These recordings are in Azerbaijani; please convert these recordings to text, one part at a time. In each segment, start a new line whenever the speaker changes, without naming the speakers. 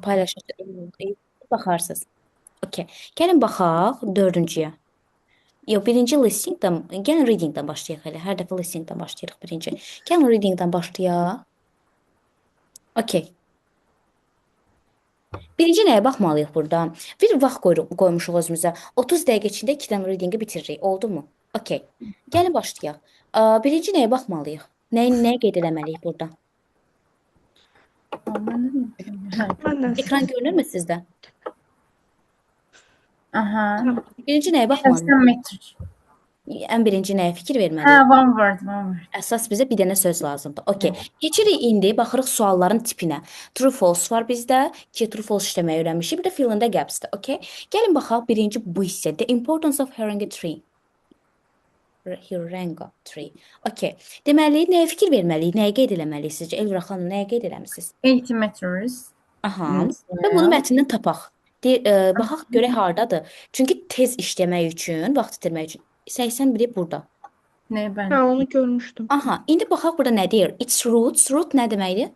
paylaşacağıq. Baxarsınız. Okay. Gəlin baxaq dördüncüyə. Yox, birinci listingdən, gəlin readingdən başlayaq hələ. Hər dəfə listingdən başlayırıq birinci. Gəlin readingdən başlayaq. Okay. Birinci nəyə baxmalıyıq burada? Bir vaxt qoymuşuq özümüzə. 30 dəqiqə içində 2 dənə readingi bitiririk. Oldu mu? Okay. Gəlin başlayaq. Birinci nəyə baxmalıyıq? Nəyə qeyd eləməliyik burada?
Mən də
Ekran görünürmü sizdə?
Aha.
Birinci nəyə
80
baxmalıyıq?
metr.
Ən birinci nəyə fikir
Hə,
verməliyik?
one word.
Əsas bizə bir dənə söz lazımdır. Okay. Keçirik indi, baxırıq sualların tipinə. True, false var bizdə ki, true, false işləməyi öyrənmişik. Bir də fill in the gaps-dir. Okay. Gəlin baxaq birinci bu hissə. The importance of hearing a tree. Hearing a tree. Okay. Deməli, nəyə fikir verməliyik? Nəyə qeyd eləməliyik sizcə? Elvira xanım, nəyə qeyd eləmisiniz?
80 meters.
Aha. Və bunu mətndən tapaq. Baxaq görək hardadır. Çünki tez işləmək üçün, vaxt itirmək üçün 81-i burada.
Nə
hə,
ben?
onu görmüşdüm.
Aha, indi baxaq burada nə deyir? Its roots. Root nə deməkdir?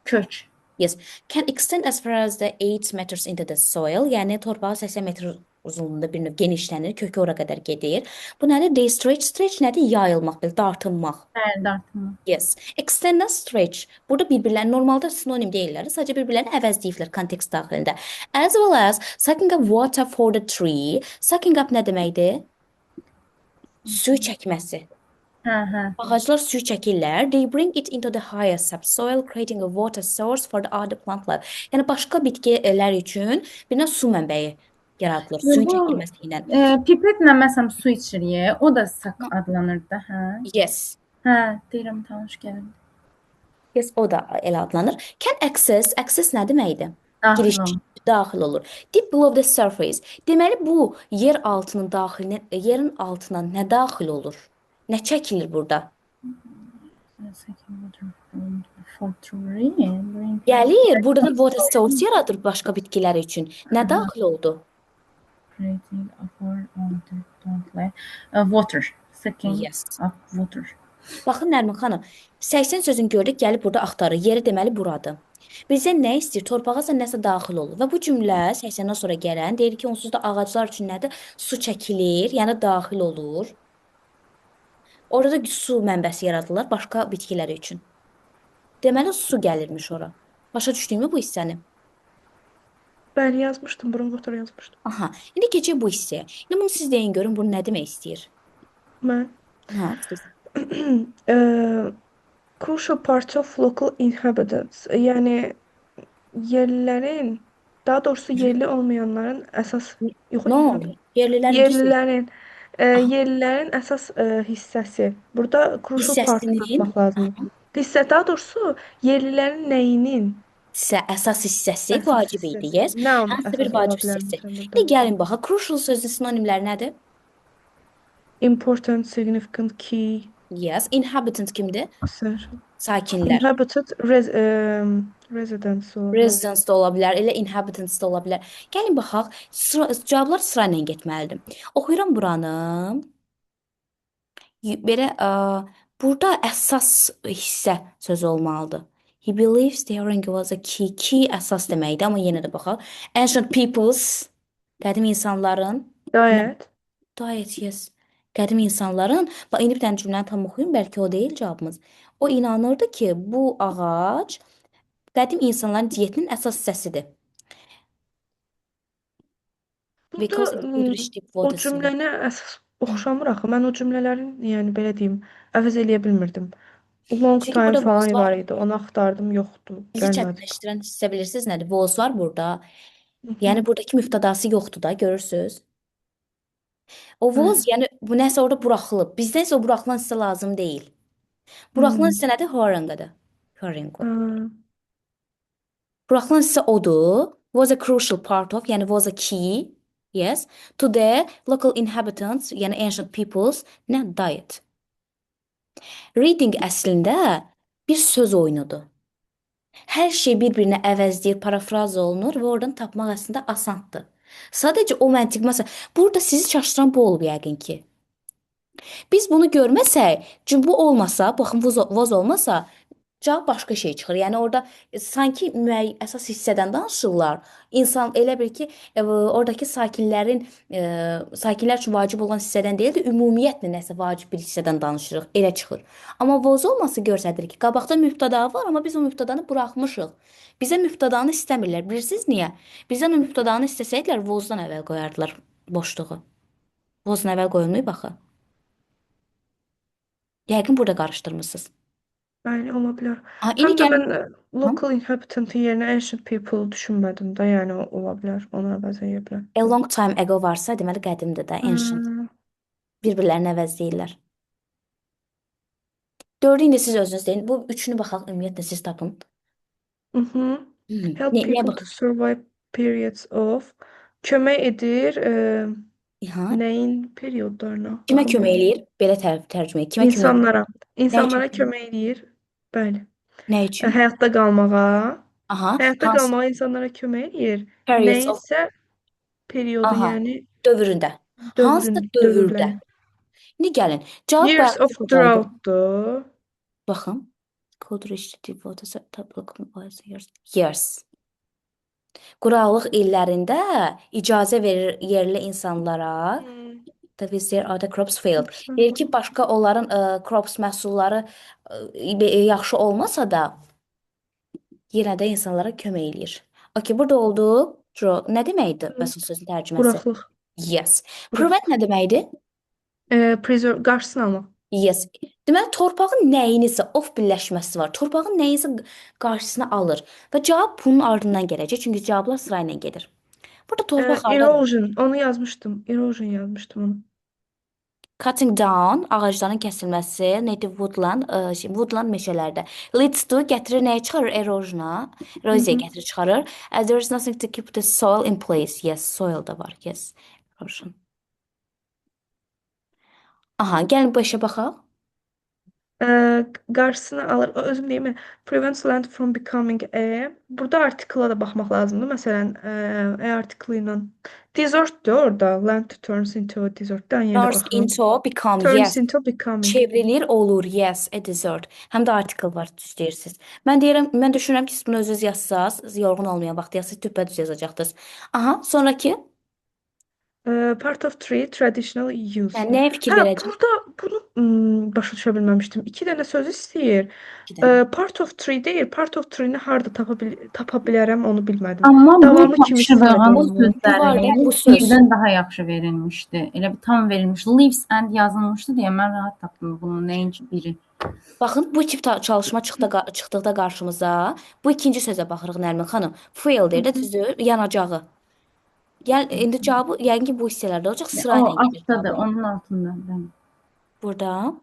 Kök.
Yes. Can extend as far as the 8 meters into the soil. Yəni torpağa 80 metr uzunluğunda bir növ genişlənir, kökü ora qədər gedir. Bu nədir? They stretch. Stretch nədir? Yayılmaq, belə dartınmaq.
Hə, dartma.
Yes. Extend and stretch. Burada bir-birlərini normalda sinonim deyirlər. Sadəcə bir-birlərini əvəzləyirlər kontekst daxilində. As well as sucking up water for the tree. Sucking up nə deməkdir? Suyu çəkməsi.
Hə.
Ağaclar suyu çəkirlər. They bring it into the higher subsoil, creating a water source for the other plant life. Yəni başqa bitkilər üçün bir növ su mənbəyi yaradılır. Suyun çəkilməsi ilə.
Pipetlə məsələn su içirik. O da sak adlanır da, hə?
Yes.
Hə, deyirəm tanış gəldi.
Yes, o da elə adlanır. Can access, access nə deməkdir? Giriş, daxil olur. Deep below the surface. Deməli bu yer altının daxilinə, yerin altına nə daxil olur? Nə çəkilir burada? Gəlir, burada da water source yaradır başqa bitkilər üçün. Nə daxil oldu?
Water. Sucking
Yes.
up water.
Baxın Nərmin xanım, 80 sözün gördük, gəlib burada axtarır. Yeri deməli buradır. Bizə nə istəyir? Torpağasa nəsə daxil olur. Və bu cümlə 80-dən sonra gələn deyir ki, onsuz da ağaclar üçün nədir? Su çəkilir, yəni daxil olur. Orada su mənbəsi yaradılır başqa bitkilər üçün. Deməli su gəlirmiş ora. Başa düşdünmü bu hissəni?
Bəli, yazmışdım, Brunwater yazmışdım.
Aha, indi keçək bu hissəyə. İndi bunu siz deyin görün, bunu nə demək istəyir?
Mən
Hə, siz.
Crucial part of local inhabitants. Yəni yerlilərin, daha doğrusu yerli olmayanların əsas yox,
No, yerlilərin
yerlilərin əsas hissəsi. Burada crucial part
hissəsinin
tapmaq lazımdır. Hissə, daha doğrusu yerlilərin nəyinin
əsas hissəsi
əsas
vacib
hissəsi.
idi, yes?
Nə onun
Hansısa
əsas
bir
ola
vacib
bilər
hissəsi.
məsələn
İndi
burada?
gəlin baxaq, crucial sözünün sinonimləri nədir?
Important, significant, key,
Yes, inhabitant kimdir?
essential.
Sakinlər.
Inhabited residents ola bilər.
Residents da ola bilər, elə inhabitants da ola bilər. Gəlin baxaq, cavablar sıra ilə getməlidir. Oxuyuram buranı. Belə burada əsas hissə sözü olmalıdır. He believes the hearing was a key. Key əsas deməkdir, amma yenə də baxaq. Ancient peoples, qədim insanların.
Diet.
Diet, yes. Qədim insanların, bax indi bir dənə cümləni tam oxuyum, bəlkə o deyil cavabımız. O inanırdı ki, bu ağac qədim insanların diyetinin əsas hissəsidir. Because of the good rich deep
O
water source.
cümləni əsas oxşamır axı. Mən o cümlələrin, yəni belə deyim, əvəz eləyə bilmirdim. Long
Çünki
time
burada
falan
voz var.
var idi. Onu axtardım, yoxdur,
Bizi
gəlmədi.
çətinləşdirən hissə bilirsiniz nədir? Voz var burada. Yəni buradakı müftədası yoxdur da, görürsüz? O voz, yəni bu nəsə orada buraxılıb. Bizdə isə o buraxılan hissə lazım deyil. Buraxılan hissə nədir? Haranqadır. Haranqa. Buraxılan hissə odur. Was a crucial part of, yəni was a key, yes, to the local inhabitants, yəni ancient peoples, nə diet. Reading əslində bir söz oyunudur. Hər şey bir-birinə əvəzləyir, parafraz olunur və oradan tapmaq əslində asandır. Sadəcə o məntiq, məsələn, burada sizi çaşdıran bu olub yəqin ki. Biz bunu görməsək, bu olmasa, baxın voz olmasa, Cavab başqa şey çıxır. Yəni orada sanki əsas hissədən danışırlar. İnsan elə bil ki, oradakı sakinlər üçün vacib olan hissədən deyil də ümumiyyətlə nəsə vacib bir hissədən danışırıq. Elə çıxır. Amma voz olması göstərir ki, qabaqda mübtəda var, amma biz o mübtədanı buraxmışıq. Bizə mübtədanı istəmirlər. Bilirsiniz niyə? Bizdən o mübtədanı istəsəydilər vozdan əvvəl qoyardılar boşluğu. Vozdan əvvəl qoyulmayıb axı. Yəqin burada qarışdırmısınız.
Bəli, ola bilər.
Ha, indi
Həm də
gəlin.
mən local inhabitant-ın yerinə ancient people düşünmədim də, yəni o ola bilər. Onu əvəz edə bilər.
A long time ago varsa, deməli qədimdir də, ancient.
Hmm.
Bir-birlərini əvəzləyirlər. Dördü indi siz özünüz deyin. Bu üçünü baxaq, ümumiyyətlə siz tapın.
Help
Nəyə
people to
baxın?
survive periods of kömək edir
Ha,
nəyin periodlarına?
kimə
Baxın
kömək
görüm.
eləyir? Belə tərcümə et. Kimə kömək edir?
İnsanlara.
Nə
İnsanlara
üçün?
kömək edir. Bəli.
Nə üçün?
Həyatda qalmağa.
Aha,
Həyatda
hansı
qalmağa insanlara kömək edir.
periods of
Nəyinsə periodu,
aha,
yəni
dövründə. Hansı dövrdə?
dövrləri.
İndi gəlin. Cavab
Years
bayaqkı
of
buradaydı.
drought-dur.
Baxın. Could reach the devoted years. Years. Quraqlıq illərində icazə verir yerli insanlara. That is their other crops failed. Deyir ki, başqa onların crops məhsulları yaxşı olmasa da yenə də insanlara kömək eləyir. Okay, burada oldu. Nə deməkdir? Bəs o sözün tərcüməsi.
Quraqlıq.
Yes. Prevent nə deməkdir?
Preserve, qarşısını almaq.
Yes. Deməli, torpağın nəyinisə of birləşməsi var. Torpağın nəyinsə qarşısını alır. Və cavab bunun ardından gələcək. Çünki cavablar sırayla gedir. Burada torpaq hardadır?
Erosion. Onu yazmışdım. Erosion yazmışdım onu.
Cutting down, ağacların kəsilməsi, native woodland, woodland meşələrdə. Leads to gətirir nəyə çıxarır? Erosiona. Eroziyaya gətirir çıxarır. There is nothing to keep the soil in place. Yes, soil da var. Yes. Erosion. Aha, gəlin bu işə baxaq.
Qarşısını alır. Özüm deyim, prevents land from becoming a. Burada artikla da baxmaq lazımdır. Məsələn, article ilə desert'dur orada. Land turns into a desert-dan yenə
Turns
baxın.
into become.
Turns
Yes.
into becoming.
Çevrilir olur. Yes, a desert. Həm də article var, düz deyirsiniz. Mən düşünürəm ki, siz bunu özünüz yazsaz, yorğun olmayan vaxt yazsaz, düpbədüz yazacaqdınız. Aha, sonraki.
Part of tree traditional use.
Yəni nəyə fikir verəcək?
Burada bunu başa düşə bilməmişdim. 2 dənə söz istəyir.
İki dənə.
Part of tree deyil. Part of tree-ni harda tapa bilərəm onu bilmədim.
Amma bu
Davamı kimi
tapşırığın
Bu var da, bu söz.
birdən daha yaxşı verilmişdi. Elə bir tam verilmiş. Leaves and yazılmışdı deyə mən rahat tapdım bunun nəinki biri.
Baxın, bu tip çalışma çıxdıqda qarşımıza bu ikinci sözə baxırıq Nərmin xanım. Fuel deyir də düzdür, yanacağı. Gəl, indi cavabı yəqin ki bu hissələrdə olacaq,
O
sırayla gedir
altdadır,
cavabı.
onun altındadır.
Burada.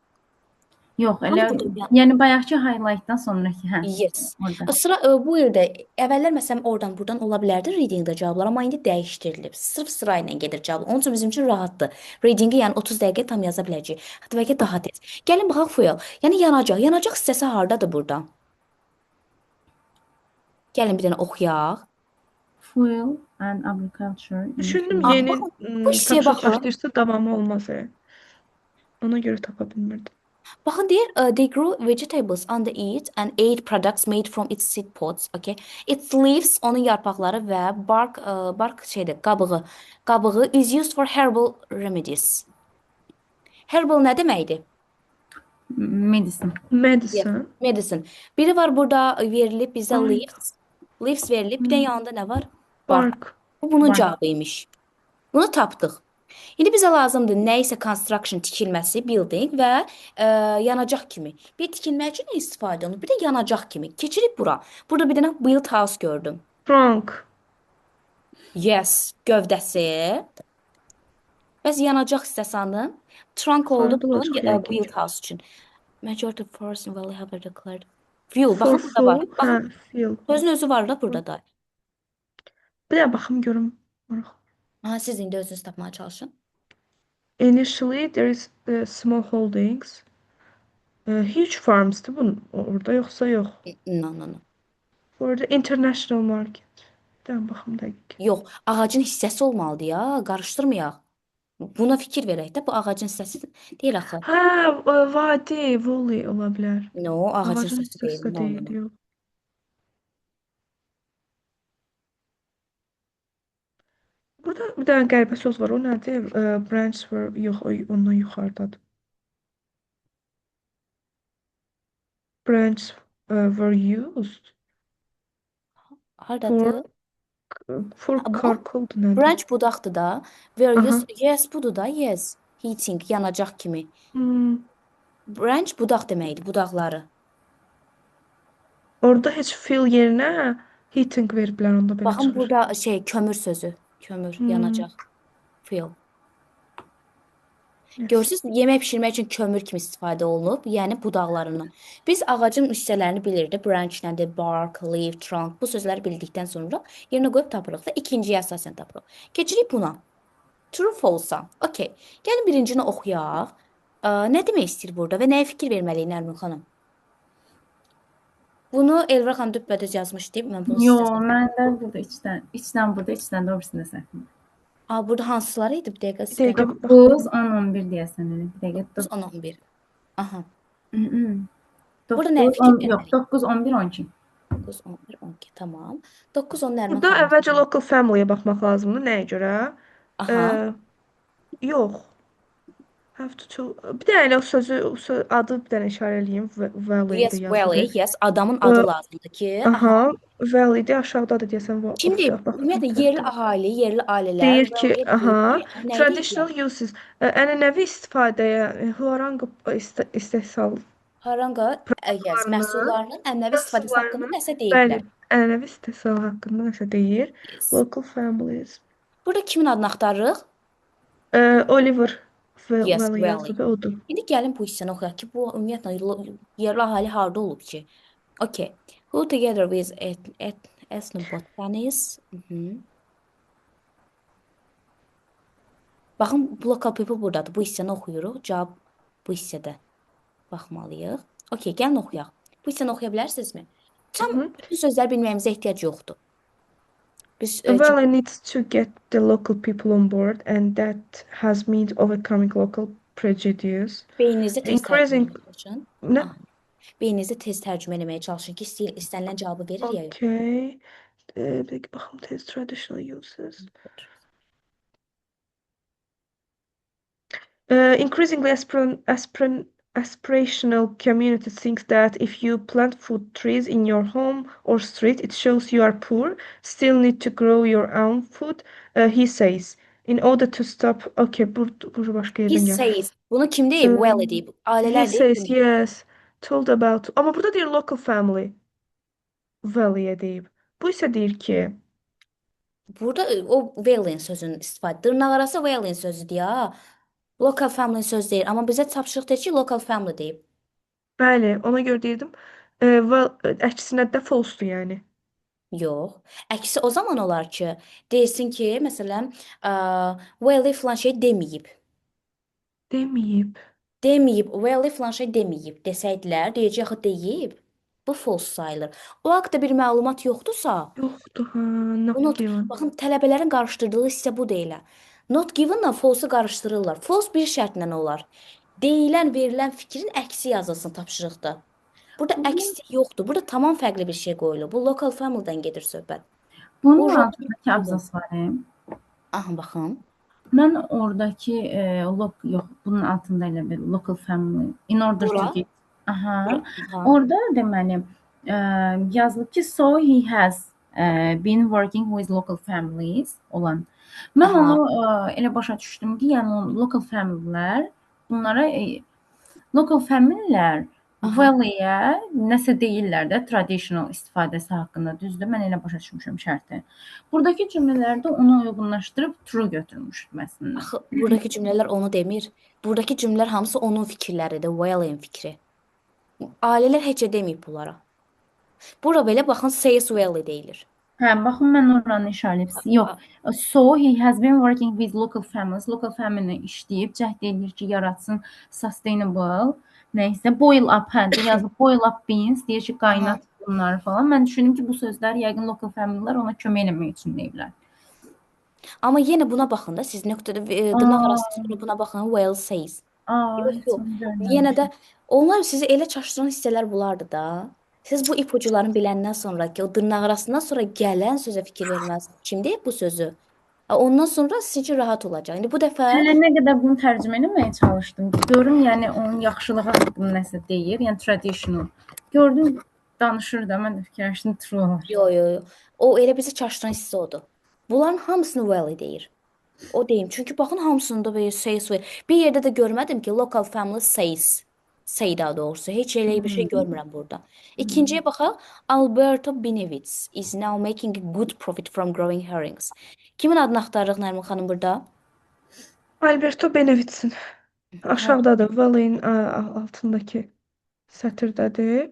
Yox, elə
Amma burada-
yəni bayaqki highlight-dan sonraki hə.
Yes.
Orada.
Sıra bu ildə əvvəllər məsələn buradan ola bilərdi readingdə cavablar, amma indi dəyişdirilib. Sırf sırayla gedir cavab. Onun üçün bizim üçün rahatdır. Readingi yəni 30 dəqiqə tam yaza biləcəyik. Hətta bəlkə daha tez. Gəlin baxaq fuel. Yəni yanacaq. Yanacaq hissəsi hardadır burada? Gəlin bir dənə oxuyaq.
Fuel and agriculture.
Düşündüm
Ah,
yeni
bu hissəyə
tapşırıq
baxın.
çəkdirsə davamı olmaz. Ona görə tapa bilmirdim.
Baxın deyir, they grow vegetables on the it and ate products made from its seed pods, okay? Its leaves, onun yarpaqları və bark şeydir, qabığı is used for herbal remedies. Herbal nə deməkdir?
Medicine.
Medicine.
Medicine. Biri var burada verilib bizə
Bark.
leaves. Leaves verilib. Bir də yanında nə var?
Bark.
Bu bunun
Bark.
cavabıymış. Bunu tapdıq. İndi bizə lazımdır nə isə construction tikilməsi, building və yanacaq kimi. Bir tikilmək üçün nə istifadə olunur? Bir də yanacaq kimi. Keçirib bura. Burada bir dənə build house gördüm.
Trunk.
Yes, gövdəsi. Bəs yanacaq hissəsi hanı? Trunk oldu
Farklı
bunun
olacaq yəqin
build
ki.
house üçün. Majority of forests in valley have declared. Fuel, baxın
For
burada var.
fuel.
Baxın,
Fuel.
sözün özü var da burada da.
Bir də baxım görüm.
Ha, siz indi özünüz tapmağa çalışın.
Initially there is small holdings. Huge farms'tı bu orada yoksa yok.
No.
For the international market. Bir baxım dəqiq.
Yox, ağacın hissəsi olmalıdır ya, qarışdırmayaq. Buna fikir verək də, bu ağacın hissəsi deyil axı.
Hə, vadi, Woolly ola bilər.
No, ağacın
Ağacın
hissəsi deyil.
hissəsi də
No, no,
deyil,
no.
yox. Burada bir dənə qəribə söz var. O nədir? Branch were, yox, ondan yuxarıdadır. Branch were used
Hardadır?
for
Ha, bu
charcoal nədir?
branch budaqdır da. Were
Aha.
used, yes, budur da, yes. Heating, yanacaq kimi.
Hmm.
Branch budaq deməkdir, budaqları.
Orada heç fill yerinə heating veriblər, onda belə
Baxın
çıxır.
burada kömür sözü. Kömür, yanacaq. Fuel.
Yes.
Görürsüz, yemək bişirmək üçün kömür kimi istifadə olunub, yəni budaqlarından. Biz ağacın hissələrini bilirdik. Branch nədir, bark, leaf, trunk. Bu sözləri bildikdən sonra yerinə qoyub tapırıq da ikinciyə əsasən tapırıq. Keçirik buna. True, false. Okay. Gəlin birincini oxuyaq. Nə demək istəyir burada və nəyə fikir verməliyik Nərmin xanım? Bunu Elvira xanım düppədöz yazmışdı. Mən bunu
Yo,
sizə
məndə burada içdən burada, içdən də öbürsündə səhvim.
burada hansıları idi? Bir dəqiqə
Bir dəqiqə
istəyirəm.
9, 10, 11 deyəsən elə. Bir dəqiqə.
9, 10, 11. Aha.
Burada
nə fikir
yox, 9, 11, 12.
9, 11, 12. Tamam. 9, 10 Nərmin
Burada
xanım.
əvvəlcə local family'yə baxmaq lazımdır. Nəyə görə?
Aha.
Yox. Have to bir dənə elə adı bir dənə işarə eləyim. Valley
Yes,
də
well,
yazılır.
yes. Adamın adı lazımdır ki.
Aha. Valley-də aşağıdadır deyəsən.
Şimdi ümumiyyətlə yerli ahali, yerli ailələr
Deyir ki,
well,
aha,
deyir ki, nə
traditional uses, ənənəvi istifadəyə huaranga istehsal
haranga yes, məhsullarının ənənəvi istifadəsi haqqında nəsə
bəli,
deyiblər.
ənənəvi istehsal haqqında nəsə deyir.
Yes.
Local families.
Burada kimin adını axtarırıq?
Oliver
Yes,
Valley
Valley.
yazdı da odur.
İndi gəlin bu hissəni oxuyaq ki, bu ümumiyyətlə yerli ahali harda olub ki? Okay. Who together with ethnobotanists? Baxın, local people buradadır. Bu hissəni oxuyuruq. Cavab bu hissədə baxmalıyıq. Okay, gəlin oxuyaq. Bu hissəni oxuya bilərsinizmi? Tam bütün sözləri bilməyimizə ehtiyac yoxdur. Biz
Valley needs to get the local people on board and that has means overcoming local prejudice.
beyninizi tez
Increasing-
tərcümə etməyə çalışın.
Nə?
Aha. Beyninizi tez tərcümə etməyə çalışın ki, istənilən cavabı verir ya.
Okay. Bir baxım tez traditional uses. Increasingly aspirational community thinks that if you plant food trees in your home or street, it shows you are poor, still need to grow your own food, he says. In order to stop, okay, bu başqa
He
yerdən gəlir.
says. Bunu kim deyib? Well deyib.
He
Ailələr
says,
deyib.
yes, told about. Amma burada deyir local family. Valley'e deyib. Bu isə deyir ki,
Burada o Wellin sözünün istifadə. Dırnaqarası Wellin sözüdür ya. Local family söz deyil. Amma bizə tapşırıq deyir ki, local family deyib.
bəli, ona görə deyirdim. Əksinə də false-dur yəni.
Yox. Əksi o zaman olar ki, deyilsin ki, məsələn, Welly filan şey deməyib.
Deməyib.
Deməyib, Welly filan şey deməyib desəydilər, deyəcək axı deyib. Bu false sayılır. O haqqda bir məlumat yoxdursa,
Yoxdur, ha,
bu
not
not,
given.
baxın, tələbələrin qarışdırdığı hissə bu deyilə. Not given-la false-u qarışdırırlar. False bir şərtlə olar. Deyilən, verilən fikrin əksi yazılsın tapşırıqda. Burada əksi yoxdur. Burada tamam fərqli bir şey qoyulur. Bu local family-dən gedir söhbət.
Bunun
Urban
altındakı abzas var.
Aha, baxın.
Mən oradakı yox, bunun altında elə bir local family in order
Bura?
to get. Aha.
Aha.
Orada deməli yazılıb ki so he has been working with local families olan. Mən
Aha.
onu elə başa düşdüm ki, yəni o local familylər bunlara local familylər
Aha.
valley-yə nəsə deyirlər də traditional istifadəsi haqqında, düzdür? Mən elə başa düşmüşəm şərti. Buradakı cümlələrdə onu uyğunlaşdırıb true götürmüşdüm əslində.
Axı, buradakı cümlələr onu demir. Buradakı cümlələr hamısı onun fikirləridir, Wellin fikri. Ailələr heç nə deməyib bunlara. Bura belə baxın, says Welly deyilir.
Hə, baxın mən oranı işarələyib. Yox. So he has been working with local families. Local family işləyib, cəhd edir ki, yaratsın sustainable, nəysə boil up, hə, yazıb boil up beans, deyir ki, qaynat bunları falan. Mən düşündüm ki, bu sözlər yəqin local familylər ona kömək eləmək üçün deyiblər.
Amma yenə buna baxın da, siz nöqtədə dırnaq
Aa,
arası sonra buna baxın, well says. Yox,
heç
yox.
onu
Yenə də
görməmişəm.
onlar sizi elə çaşdıran hissələr bunlardır da. Siz bu ipucularını biləndən sonra ki, o dırnaq arasından sonra gələn sözə fikir verməlisiniz. Kimdir bu sözü? Ondan sonra sizin üçün rahat olacaq. İndi bu dəfə
Hələ nə qədər bunu tərcümə etməyə çalışdım. Görüm, yəni onun yaxşılığı haqqında nəsə deyir, yəni traditional. Gördüm danışır da, mən də fikirləşdim true olar.
yo yo yo. O elə bizi çaşdıran hissə odur. Bunların hamısını well deyir. O deyim. Çünki baxın hamısında böyle says var. Bir yerdə də görmədim ki, local family says. Say daha doğrusu. Heç elə bir şey görmürəm burada. İkinciyə baxaq. Alberto Benevides is now making a good profit from growing herrings. Kimin adını axtarırıq Nərmin xanım burada?
Alberto Benevides-in. Aşağıdadır. Well-in altındakı sətirdədir.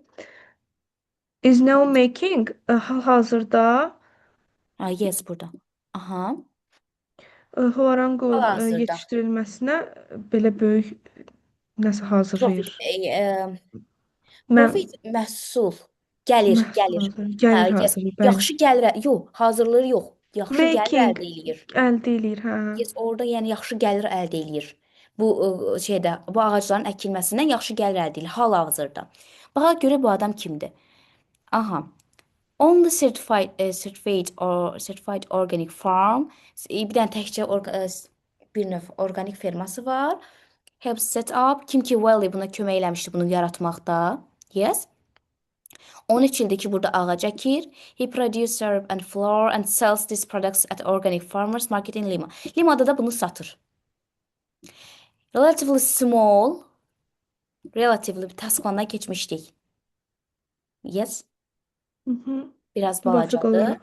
Is now making hal-hazırda
Yes burada. Aha.
Huarangun
Hal-hazırda.
yetişdirilməsinə belə böyük nəsə
Profit.
hazırlayır.
Profit məhsul. Gəlir,
Məhsul
gəlir.
hazırlayır. Gəlir
Yes.
hazırlayır. Bəli.
Yaxşı gəlir, yox, hazırlığı yox. Yaxşı gəlir
Making
əldə eləyir.
əldə eləyir, hə.
Yes, orada yəni yaxşı gəlir əldə eləyir. Bu şeydə, bu ağacların əkilməsindən yaxşı gəlir əldə eləyir hal-hazırda. Baxa görə bu adam kimdir? Aha. Only certified organic farm. Bir dənə təkcə bir növ orqanik ferması var. Helps set up. Kim ki Welly buna kömək eləmişdi bunu yaratmaqda. Yes. 13 ildir ki burada ağac əkir. He produces syrup and flour and sells these products at organic farmers market in Lima. Limada da bunu satır. Relatively small. Relatively bir tasklandan keçmişdik. Yes. Biraz
Müvafiq
balacadır.
olaraq.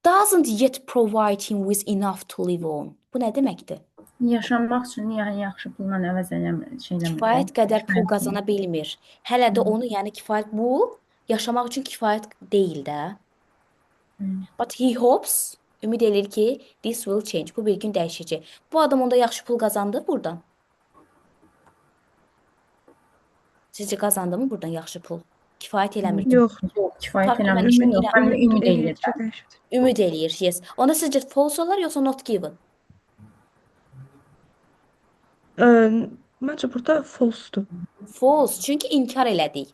Doesn't yet provide him with enough to live on. Bu nə deməkdir?
Yaşamaq üçün yəni yaxşı pulla əvəz eləmir.
Kifayət qədər pul qazana bilmir. Hələ də onu yəni kifayət bu yaşamaq üçün kifayət deyil də. But he hopes, ümid edir ki this will change. Bu bir gün dəyişəcək. Bu adam onda yaxşı pul qazandı buradan. Sizcə qazandı mı buradan yaxşı pul? Kifayət eləmir.
Yox.
Yox, kifayət
Tapdımən
eləmir.
işin
Yox,
ilə
mən ümid edirəm.
ki, dəyişəcək.
Ümid eləyir, yes. Onda sizcə false olar yoxsa not given?
Məncə burada false-dur.
False, çünki inkar elədik.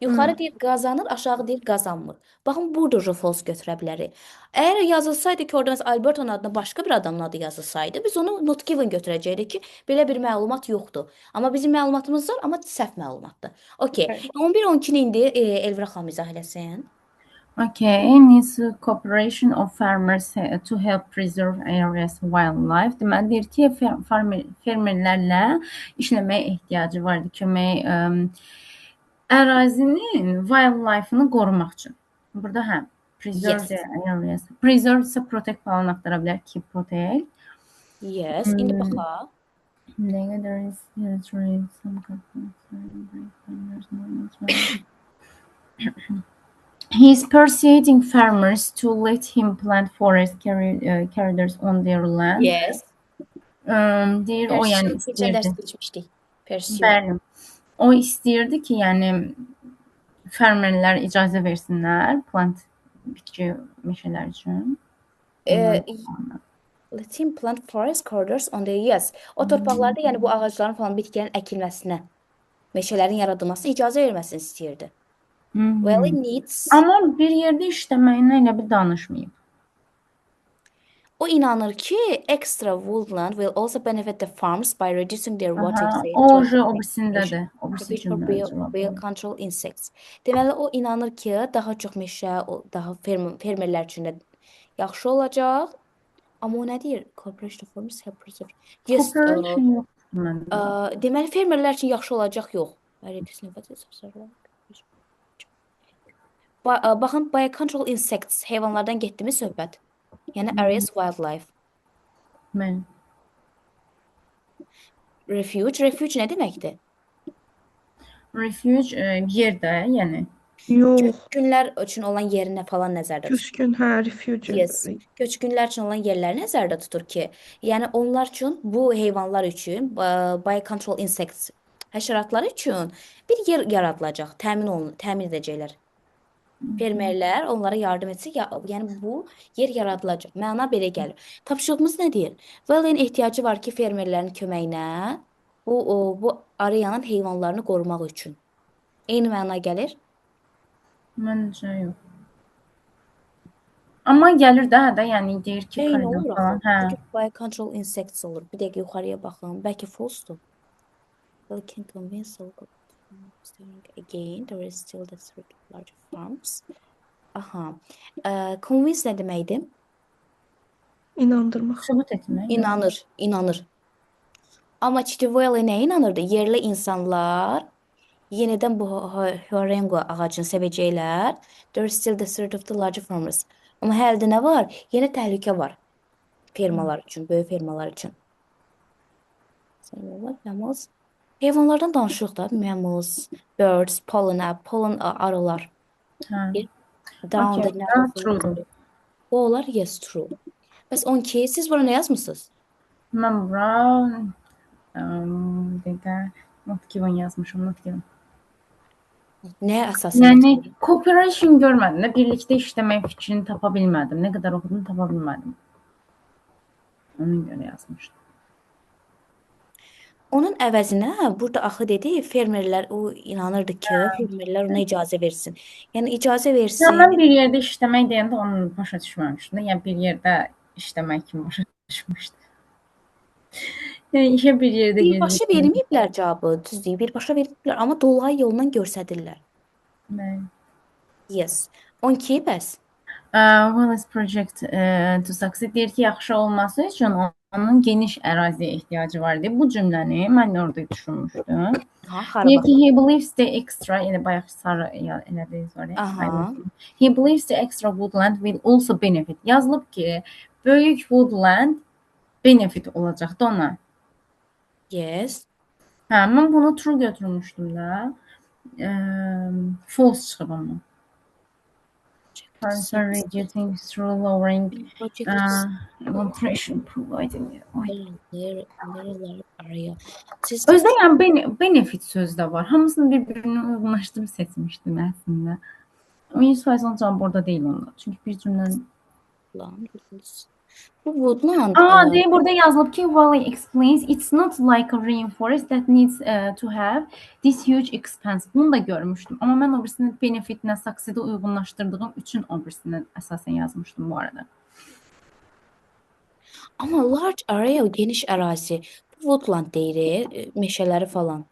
Yuxarı deyir qazanır, aşağı deyir qazanmır. Baxın burada da false götürə bilərik. Əgər yazılsaydı ki, orada Alberto'nun adına başqa bir adamın adı yazılsaydı, biz onu not given götürəcəkdik ki, belə bir məlumat yoxdur. Amma bizim məlumatımız var, amma səhv məlumatdır. Okay. 11-12-ni indi Elvira xanım izah eləsin.
Okay, needs cooperation of farmers to help preserve areas wildlife. Deməli deyir ki, fermerlərlə işləməyə ehtiyacı vardı, kömək ərazinin wildlife-ını qorumaq üçün. Burada hə, preserve the areas. Preserve isə protect falan axtara bilər ki, protect.
Yes, indi baxaq.
Ne kadar is He is persuading farmers to let him plant forest corridors on their land.
Yes.
Deyir o yəni
Keçən dərs
istəyirdi.
keçmişdik. Pursue.
Bəli. O istəyirdi ki, yəni fermerlər icazə versinlər plant bitki meşələr üçün.
Let him plant forest corridors on the yes. O torpaqlarda yəni bu ağacların falan bitkilərin əkilməsinə, meşələrin yaradılmasına icazə verməsini istəyirdi. Well, it needs.
Amma bir yerdə işləməyinə elə bir danışmayıb.
O inanır ki, extra woodland will also benefit the farms by reducing their water usage.
O birisindədir. O birisi
will control insects. Deməli o inanır ki, daha çox meşə, daha fermerlər üçün də yaxşı olacaq. Amma o nə deyir? Cooperation farmers help preserve. Yes. Deməli fermerlər üçün yaxşı olacaq yox. Baxın, by control insects, heyvanlardan getdi mi söhbət? Yəni areas wildlife.
Mən.
Refuge nə deməkdir?
Refuge yerdə, yəni.
Yox.
Köçkünlər üçün olan yerinə falan nəzərdə tutur.
Köçkün, hə, refuge.
Yes. Köçkünlər üçün olan yerləri nəzərdə tutur ki, yəni onlar üçün, bu heyvanlar üçün, by control insects, həşəratlar üçün bir yer yaradılacaq, təmin edəcəklər. Fermerlər onlara yardım etsin. Yəni bu yer yaradılacaq. Məna belə gəlir. Tapşırığımız nə deyir? Valen ehtiyacı var ki, fermerlərin köməyinə bu areanın heyvanlarını qorumaq üçün. Eyni məna gəlir.
Məncə yox. Amma gəlir də, yəni deyir ki,
Eyni
koridor
olur
falan.
axı.
Hə.
Çünki by control insects olur. Bir dəqiqə yuxarıya baxın. Bəlkə false-dur. We can convince local again there is still the threat of larger farms. Aha. Convince nə deməkdir?
İnandırmaq.
Sübut etmək.
İnanır. Amma Chitivale nəyə inanırdı? Yerli insanlar yenidən bu Horengo ağacını sevəcəklər. There is still the threat of the larger farmers. Amma hələ də nə var? Yeni təhlükə var. Fermalar üçün, böyük fermalar üçün. Mammals. Heyvanlardan danışırıq da. Mammals, birds, pollen arılar.
Hə.
Down
Okay,
the narrow
true.
Bu olar, yes, true. Bəs 12, siz bura nə yazmısınız?
Mən bura dəqiqə not given yazmışam, not given.
Nəyə əsasən?
Yəni cooperation görmədim də, birlikdə işləmək fikrini tapa bilmədim. Nə qədər oxudum tapa bilmədim. Ona görə yazmışdım.
Onun əvəzinə burada axı dedi, fermerlər o inanırdı ki, fermerlər ona icazə versin. Yəni icazə
Ya
versin.
mən bir yerdə işləmək deyəndə onu başa düşməmişdim. Yəni bir yerdə işləmək kimi başa düşmüşdüm. Yəni işə bir yerdə
Birbaşa verməyiblər cavabı, düzdür, birbaşa verməyiblər, amma dolayı yolla göstərirlər.
Bəli.
Yes. 12 bəs.
Wellness project to succeed deyir ki, yaxşı olması üçün onun geniş əraziyə ehtiyacı var deyə bu cümləni mən orada düşünmüşdüm. Deyir ki, he believes the extra, yəni bayaq sarı elədiniz var ya.
Aha.
He believes the extra woodland will also benefit. Yazılıb ki, böyük woodland benefit olacaqdı ona.
Yes.
Hə, mən bunu true götürmüşdüm də. False çıxıb amma. Cancer reducing through lowering evaporation providing. Özdə yəni benefit sözü də var. Hamısını bir-birinə uyğunlaşdırıb seçmişdim əslində. 100% onun cavabı burada deyil onda. Çünki bir cümlənin
bu woodland.
Deyir burada yazılıb ki, Wally explains it's not like a rainforest that needs to have this huge expanse. Bunu da görmüşdüm. Amma mən o birisinin benefitinə, succeed'ı uyğunlaşdırdığım üçün o birisini əsasən yazmışdım bu arada.
Amma large area, geniş ərazi. Woodland deyir, meşələri falan.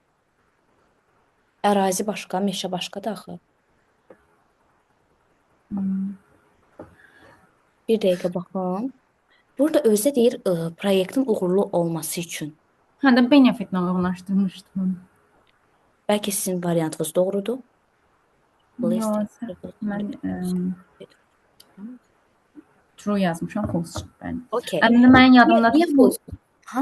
Ərazi başqa, meşə başqadır axı. Bir dəqiqə baxın. Burada özdə deyir, proyektin uğurlu olması üçün.
Hə də benefitlə uyğunlaşdırmışdım.
Bəlkə sizin variantınız doğrudur.
Yox, mən true yazmışam, false çıxıb.
Okay.
Mən yadımda
false?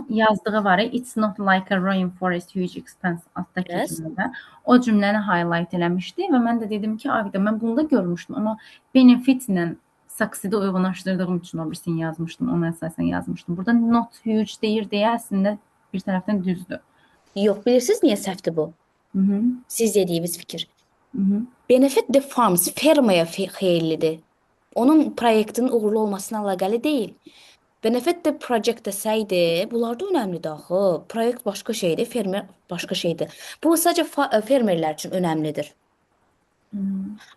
Yazdığı var. It's not like a rainforest huge expanse altdakı cümlədə. O cümləni highlight eləmişdi və mən də dedim ki, ayda mən bunu da görmüşdüm, amma benefitlə succeed'ı uyğunlaşdırdığım üçün o birisini yazmışdım, ona əsasən yazmışdım. Burada not huge deyir deyə əslində bir tərəfdən düzdür.
Yox, bilirsiniz niyə səhvdir bu? Siz dediyiniz fikir. Benefit the farms, fermaya xeyirlidir. Onun proyektinin uğurlu olmasına əlaqəli deyil. Benefit the project desəydi, bunlar da önəmlidir axı. Proyekt başqa şeydir, fermer başqa şeydir. Bu sadəcə fermerlər üçün önəmlidir.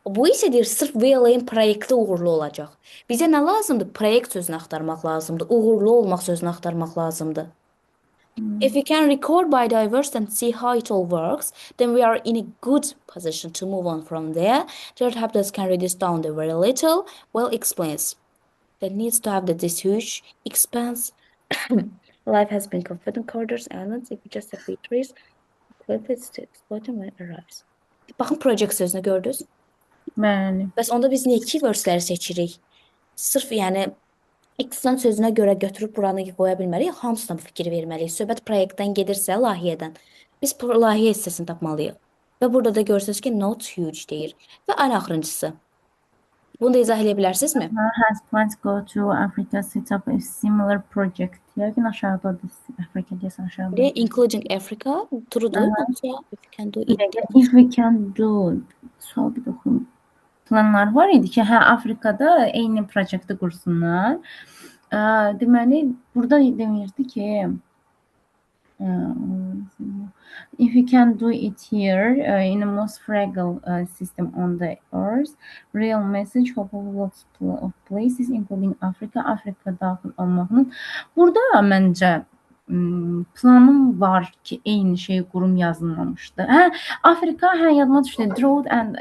Bu isə deyir, sırf VLA-ın proyekti uğurlu olacaq. Bizə nə lazımdır? Proyekt sözünü axtarmaq lazımdır. Uğurlu olmaq sözünü axtarmaq lazımdır. If we can record biodiversity and see how it all works, then we are in a good position to move on from there. Dirt habitats can reduce down the very little. Well explains. That needs to have this huge expanse. Life has been confident corridors, islands, if you just have trees, cliffs to exploit them when it arrives. Baxın, project sözünü gördünüz.
Bəli.
Bəs onda biz niyə keywordsləri seçirik? Sırf yəni X-dən sözünə görə götürüb buranı qoya bilmərik, hamısına fikir verməliyik. Söhbət proyektdən gedirsə, layihədən. Biz layihə hissəsini tapmalıyıq. Və burada da görürsünüz ki, not huge deyir. Və ən axırıncısı. Bunu da izah edə bilərsinizmi?
Has plans go to Africa set up a similar project. Yəqin aşağıdadır. Africa deyəsən aşağıdadır.
Including Africa, true'dur. If we can do it.
If we can do. Sual bir də oxuyum. planlar var idi ki, hə Afrikada eyni proyekti qursunlar. Deməli, burada demirdi ki, if you can do it here in the most fragile system on the earth, real message hopefully lots of places including Africa, Afrika daxil olmaqla. Burada məncə planım var ki, eyni şey qurum yazılmamışdı. Hə, Afrika, hə yadıma düşdü. Drought and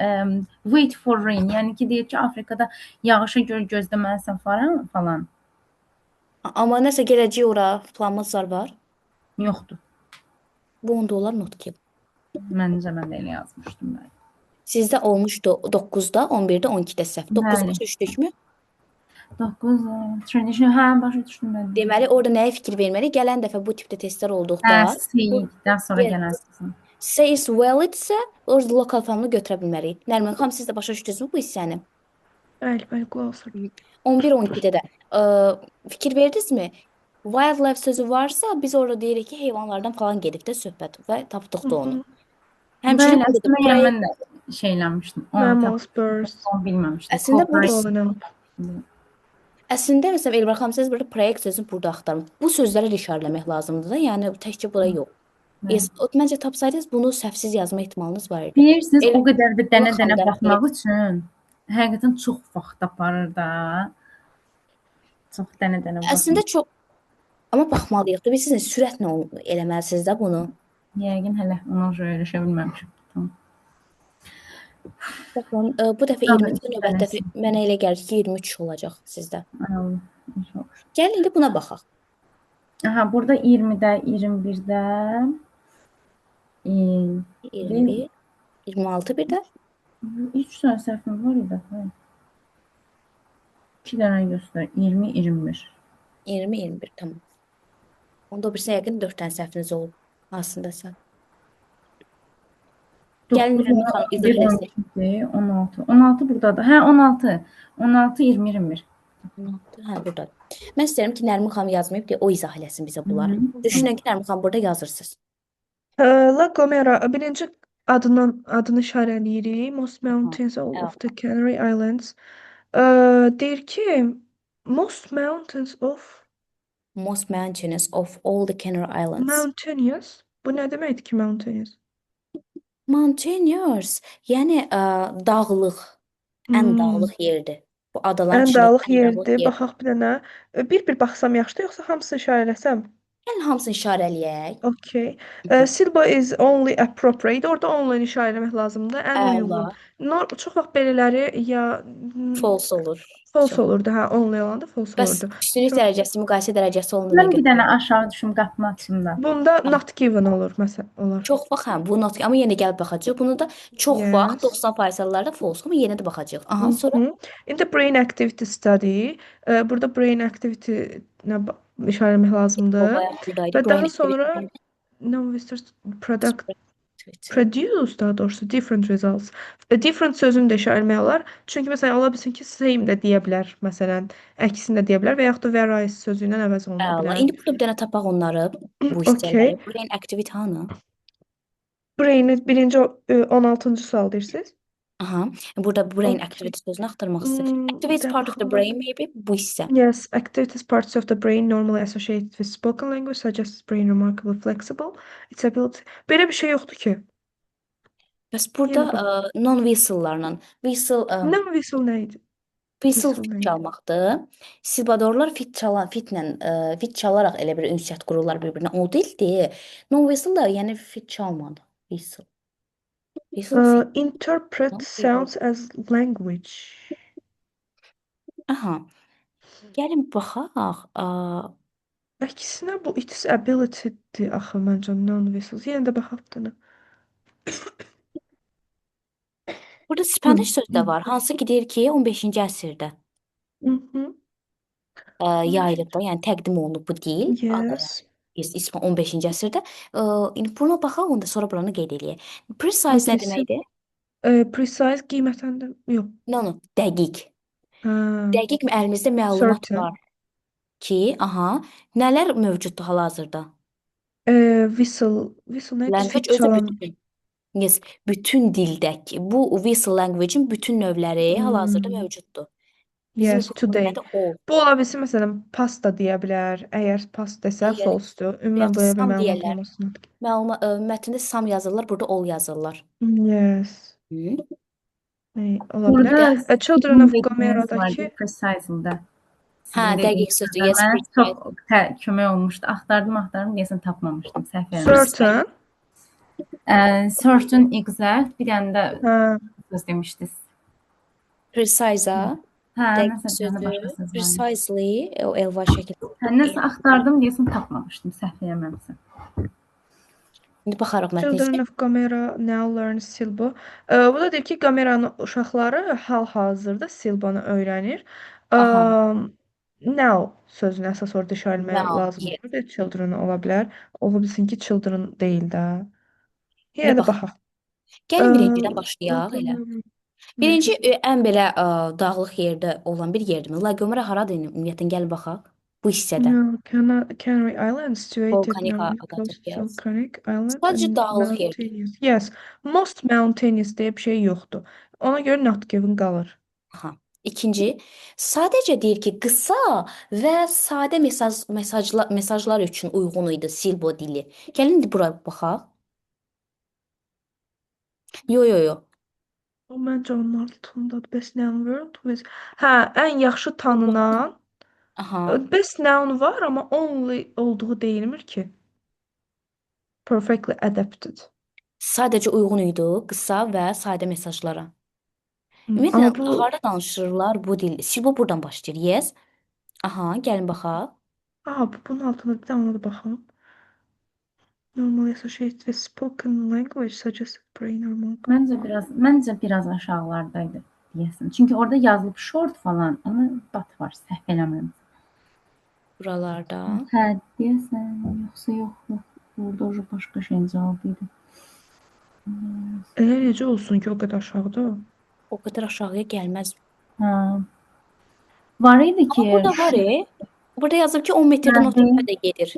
wait for rain. Yəni ki, deyir ki, Afrikada yağışa görə gözləməlisən falan.
Amma nəsə gələcək ora planımız var.
Yoxdur.
Bu onda olar not ki.
Məncə mən də elə yazmışdım mən.
Sizdə olmuşdu 9-da, 11-də, 12-də səhv. 9-da
Bəli.
başa düşdükmü?
9 traditional, hə, başa düşdüm mən.
Deməli, orada nəyə fikir verməli? Gələn dəfə bu tipdə testlər olduqda
Say-dən sonra
Yes.
gələnsən.
say is valid-sə, orada local family götürə bilmərik. Nərmin xanım, siz də başa düşdünüzmü bu hissəni?
Bəli, qulaq
11-12-də də fikir verdinizmi? Wildlife sözü varsa biz orada deyirik ki, heyvanlardan falan gedib də söhbət və tapdıq da onu. Həmçinin
Bəli,
burada
əslində
prey-
mən də şeyləmişdim.
Mammals, birds,
Onu bilməmişdim.
Əslində bu
fallen up.
Əslində məsələn Elbar xanım siz burada proyekt sözünü burada axtarın. Bu sözlərə işarələmək lazımdır da, yəni təkcə bura yox. Məncə tapsaydınız bunu səhvsiz yazma ehtimalınız var idi.
Bilirsiniz,
El-
o qədər də dənə-dənə
Baxın,
baxmaq üçün həqiqətən çox vaxt aparır da. Çox dənə-dənə baxmaq.
Əslində çox amma baxmalıyıq da. Bilirsiniz, sürətlə eləməlisiniz də bunu.
Yəqin hələ ona görə öyrəşə bilməmişəm. Tamam.
Baxın, bu dəfə
Tamam,
22 növbət dəfə mənə elə gəlir ki, 23 olacaq sizdə. Gəlin indi buna baxaq.
Aha, burada 20-də, 21-də
21, 26 bir də
3 dənə səhvim var idi. 2 dənə göstər. 20, 21.
20, 21 tamam. Onda o birisi yəqin 4 dənə səhviniz olub. Aslında sən. Gəlin Nərmin xanım izləsin.
16. 16 buradadır. Hə, 16. 16, 20, 21.
16, hə burdadır. Mən istəyirəm ki, Nərmin xanım yazmayıb deyə o izah eləsin bizə bunları. Düşünün ki, Nərmin xanım burada yazırsınız.
La Gomera, birinci adını işarələyirik. Most mountains of the Canary Islands. Deyir ki, most mountains of
Most mountainous of all the Canary Islands.
mountainous. Bu nə deməkdir ki, mountainous?
Mountaineers, yəni dağlıq, ən dağlıq yerdir. Bu adaların
Ən
içində
dağlıq
ən
yerdir.
yer.
Baxaq bir dənə. Bir baxsam yaxşıdır, yoxsa hamısını işarələsəm?
Gəlin hamısını işarələyək.
Okay. Silbo is only appropriate. Orada only işarələmək lazımdır. Ən uyğun. Çox vaxt belələri ya
False olur.
false olurdu. Hə, only olanda false
Bəs
olurdu.
üstünlük dərəcəsi, müqayisə dərəcəsi olunduğuna
Mən bir
görə.
dənə aşağı düşüm qapını açım da.
Bunda not given olur məsələn, olar.
Çox vaxt hə, bu not, amma yenə gəlib baxacağıq. Bunu da çox
Yes.
vaxt 90% hallarda false, amma yenə də baxacağıq. Aha, sonra
In the brain activity study, burada brain activity işarələmək lazımdır.
buradaydı.
Və
Brain
daha
activity.
sonra non-visitors produce daha doğrusu different results. Different sözünü də işarələmək olar. Çünki məsələn ola bilsin ki, same də deyə bilər, məsələn, əksini də deyə bilər və yaxud da various sözü ilə əvəz oluna
Əla.
bilər.
İndi burada bir dənə tapaq onları, bu
Okay.
hissələri. Brain activity hanı?
Brain birinci 16-cı sual deyirsiniz?
Aha. Burada brain
Okay.
activity sözünü axtarmaq istəyirəm. Activity is
də
part of the
baxım.
brain maybe bu hissə.
Yes, activities parts of the brain normally associated with spoken language such as brain remarkably flexible. Its ability. Belə bir şey yoxdur ki.
Bəs burada
Yəni
non-whistle'larla whistle
Non-whistle nə idi?
whistle
whistle
fit
neydi?
çalmaqdır. Silbadorlar fit çalaraq elə bir ünsiyyət qururlar bir-birinə. O deyildi. Non-whistle da yəni fit çalmadı. Whistle. Whistle fit.
Interpret sounds as language.
Aha. Gəlin baxaq.
Əksinə bu its ability-dir axı məncə non-whistles. Yenə də baxaq bir dənə.
Burada Spanish söz də var. Hansı ki deyir ki 15-ci əsrdə
Mhm.
yayılıb da, yəni təqdim olunub bu dil.
Yes.
İsmi 15-ci əsrdə. İndi buna baxaq, onda sonra buranı qeyd eləyək. Precise nə
Aggressive.
deməkdir?
Precise qiymətləndir. Yox.
No, dəqiq.
Hə.
Dəqiq əlimizdə məlumat
Certain.
var ki, aha, nələr mövcuddur hal-hazırda?
Whistle nə idi?
Language
Fit
özü
çalan.
bütün. Yes, bütün dildəki bu whistle language-in bütün növləri hal-hazırda
Hmm.
mövcuddur. Bizim
Yes,
üçün
today.
ümumiyyətlə all.
Bu ola bilsin, məsələn, pasta deyə bilər. Əgər pasta desə
Əgər
false-dur.
və
Ümumən
yaxud
belə bir
sam
məlumat
deyərlər.
olmasın.
Mətndə sam yazırlar, burada all yazırlar.
Yes.
Hı.
Ola bilər.
Burada
Children
sizin
of
dediyiniz vardı,
Gomera'dakı
precisely-də.
Hə,
Sizin
dəqiq
dediyiniz
sözdür.
sözlər
Yes,
mənə çox
precise.
kömək olmuşdu. Axtardım, deyəsən tapmamışdım, səhv eləmişdim.
certain.
Certain, exact, bir dənə də
Hə.
söz demişdiniz.
Precise-a
Hə,
dəqiq
nəsə bir dənə
sözdür.
başqa söz var.
Precisely o elva şəkildə.
Hə, nəsə axtardım, deyəsən tapmamışdım, səhv eləməmişəm.
İndi baxarıq mətnə.
Children of Gomera now learn Silbo. Bu da deyir ki, Gomera'nın uşaqları hal-hazırda Silbanı öyrənir.
Aha.
Now sözünü əsas orada işarələmək
Now,
lazım
yes.
olur. Children ola bilər. Ola bilsin ki, children deyil də.
İndi
Yenə də
baxaq.
baxaq.
Gəlin birincidən başlayaq elə. Birinci ən belə dağlıq yerdə olan bir yerdir. La Gomera haradır ümumiyyətlə gəlin baxaq. Bu hissədə.
No, Canary Island situated
Volkanik
near
adadır,
close to
yes.
volcanic island
Sadəcə
and
dağlıq yerdir.
mountainous. Yes, most mountainous deyə bir şey yoxdur. Ona görə not given qalır.
Aha. İkinci, sadəcə deyir ki, qısa və sadə mesajlar üçün uyğun idi Silbo dili. Gəlin indi bura baxaq. Yo.
O məncə onun altındadır. Best noun word with. Hə, ən yaxşı tanınan
Aha.
best noun var, amma only olduğu deyilmir ki. Perfectly adapted.
Sadəcə uyğun idi qısa və sadə mesajlara.
Amma
Ümumiyyətlə,
bu
harda danışırlar bu dil? Silbo buradan başlayır. Yes. Aha, gəlin baxaq.
bunun altında bir dənə ona da baxım. Normally associated with spoken language such as brain or monk.
Məncə biraz aşağılardaydı deyəsən. Çünki orada yazılıb short falan, amma bat var, səhv eləmirəm.
Buralarda.
Hə, deyəsən, yoxsa. Burada o başqa şeyin cavabı idi.
Elə necə olsun ki, o qədər aşağıda?
O qədər aşağıya gəlməz.
Hə. Var idi ki,
Amma burada var. Burada yazır ki 10 metrdən o tərəfə də gedir.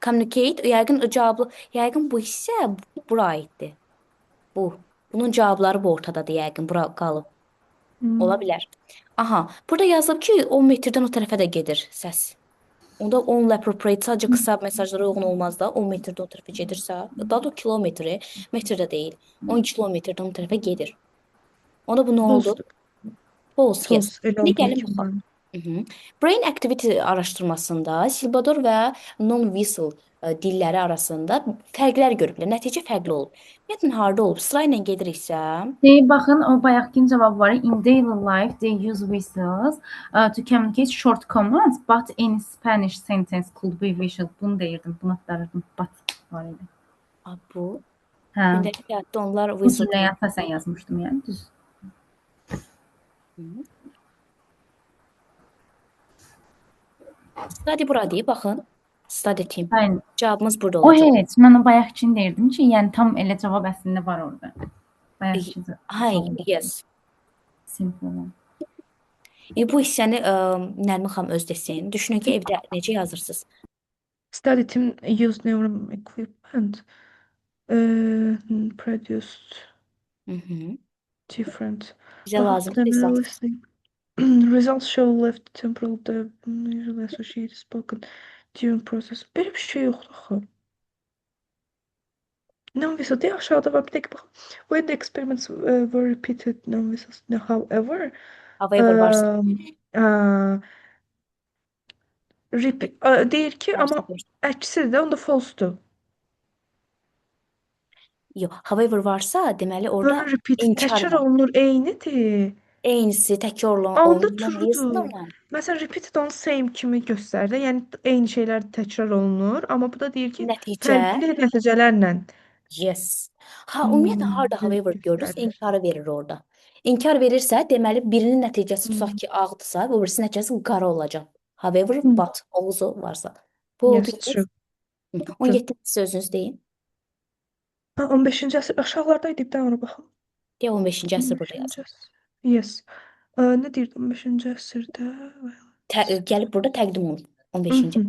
Communicate, yəqin bu hissə bura aiddir. Bunun cavabları bu ortadadır yəqin, bura qalıb. Ola bilər. Aha, burada yazılıb ki 10 metrdən o tərəfə də gedir səs. Onda 10 ilə appropriate sadəcə qısa mesajlara uyğun olmaz da 10 metrdən o tərəfə gedirsə, daha da kilometri, metrdə deyil. 10 kilometrdən o tərəfə gedir. Onda bu nə oldu? False, yes.
Elə
İndi
olduğu
gəlin
kimi.
baxaq. Brain activity araşdırmasında Silvador və non-whistle dilləri arasında fərqlər görüblər. Nəticə fərqli olub. Ümumiyyətlə harda olub? Sırayla gediriksə,
Baxın, o bayaqkinin cavabı var. In daily life, they use whistles to communicate short commands, but in Spanish sentence could be whistle. Bunu deyirdim, bunu axtarırdım. But var idi.
bu
Hə.
gündəlik həyatda onlar
Bu
whistle.
cümləyə əsasən yazmışdım, yəni düz.
Study bura deyib, baxın. Study team.
Aynen.
Cavabımız burada
O
olacaq.
heç, mən o bayaqkini deyirdim ki, yəni tam elə cavab əslində var orada. Bayaqkı.
Yes.
Simple olan.
Bu hissəni Nərmin xanım öz desin. Düşünün ki, evdə necə yazırsınız?
Study team used neural equipment produced different.
Bizə lazım
listening. Results show left temporal the usually associated spoken during process. Böyle bir şey yoktu axı. Non-whistle diye aşağıda var bir tek bak. When the experiments were repeated non-whistles. No, however
varsa.
deyir ki ama əksisi də onda false-dur.
Yox, however varsa, deməli orada inkar
təkrar
var.
olunur, eynidir.
Eynisi təkrar
Onda
olunur.
truedur. Məsələn, repeated on same kimi göstərir. Yəni eyni şeylər təkrar olunur, amma bu da deyir ki,
Nəticə
fərqli nəticələrlə.
yes. Ümumiyyətlə harda however görürsə inkarı verir orada. İnkar verirsə, deməli birinin nəticəsi tutaq ki, ağdırsa, o birisinin nəticəsi qara olacaq. However, but olsa varsa. Bu oldu ki, 17 sözünüz deyin.
15-ci əsr aşağılardaydı, bir də ona baxım.
Deyə 15-ci əsr burada yazır.
Yes. Nə deyirdi 15-ci əsrdə?
Gəlib burada təqdim olunur 15-ci.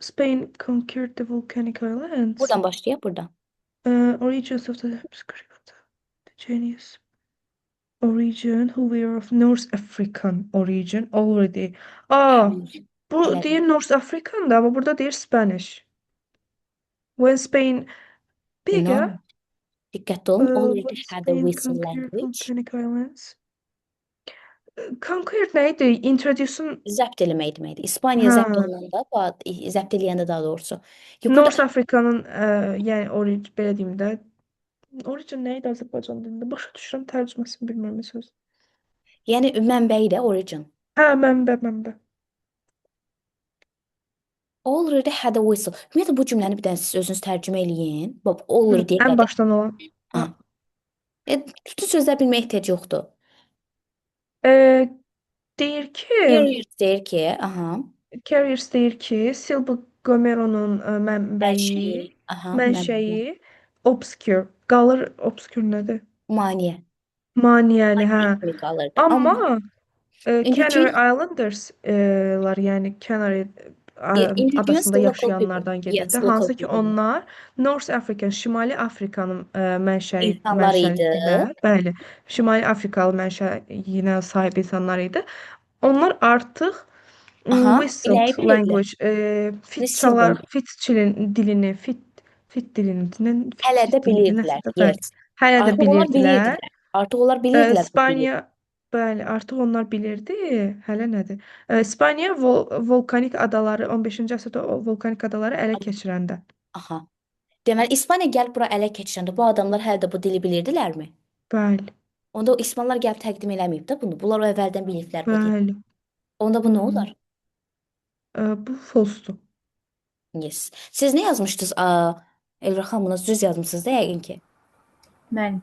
Spain conquered the volcanic islands.
Buradan başlayaq, buradan.
Origins of the script. The genius origin who were of North African origin already. Aa,
Hayır.
bu
Elədim.
deyir North African da ama burada deyir Spanish. When Spain bir
No.
dəqiqə.
Dikkatli olun.
When
Already had a
Spain
whistle
conquered
language.
volcanic islands. Conquered neydi? Introduce'un
Zəbt eləmək deməkdir. İspaniya zəbt
ha
olunanda, zəbt eləyəndə daha doğrusu. Yo, burada
North Afrika'nın yəni origin belə deyim də. Origin neydi Azərbaycan dilində? Başa düşürəm, tərcüməsini bilmirəm söz.
yəni mənbəyi də origin.
Hə, mənbə.
Already had a whistle. Ümumiyyətlə bu cümləni bir dənə siz özünüz tərcümə eləyin. Bax,
Hı,
already-yə
ən
qədər.
başdan olan.
Ha. Bütün sözlər bilməyə ehtiyac yoxdur.
E, deyir ki,
Carriers deyir ki, aha,
Carriers deyir ki, Silva Gomero'nun
mənşəyi, aha, mənbəyi,
mənşəyi obscure. Qalır obscure nədir?
maneə.
Maniyəli, hə.
Kimi qalırdı.
Amma
indiki
Canary Islanders'lar yəni Canary
indigenous
adasında
local people.
yaşayanlardan gedir
Yes,
də.
local
Hansı ki
people.
onlar North African, Şimali Afrikanın
İnsanlar idi.
mənşəlidirlər. Bəli, Şimali Afrikalı mənşəyinə sahib insanlar idi. Onlar artıq
Aha,
whistled
biləyi bilirdilər.
language,
Silvan.
dilini, fit dilini,
Hələ də
dilini
bilirdilər.
nəsə də bəli.
Yes.
Hələ də
Artıq onlar
bilirdilər.
bilirdilər. Artıq onlar bilirdilər bu dili.
İspaniya bəli, artıq onlar bilirdi. Hələ nədir? İspaniya volkanik adaları 15-ci əsrdə o volkanik adaları ələ keçirəndə.
Aha. Deməli, İspaniya gəlib bura ələ keçirəndə bu adamlar hələ də bu dili bilirdilərmi?
Bəli,
Onda o İspanlar gəlib təqdim eləməyib də bunu. Bunlar o əvvəldən biliblər bu dili.
bəli.
Onda bu nə olar?
Bu false-dur.
Yes. Siz nə yazmışdınız? Elra xanım, bunu düz yazmısınız da yəqin ki.
Mən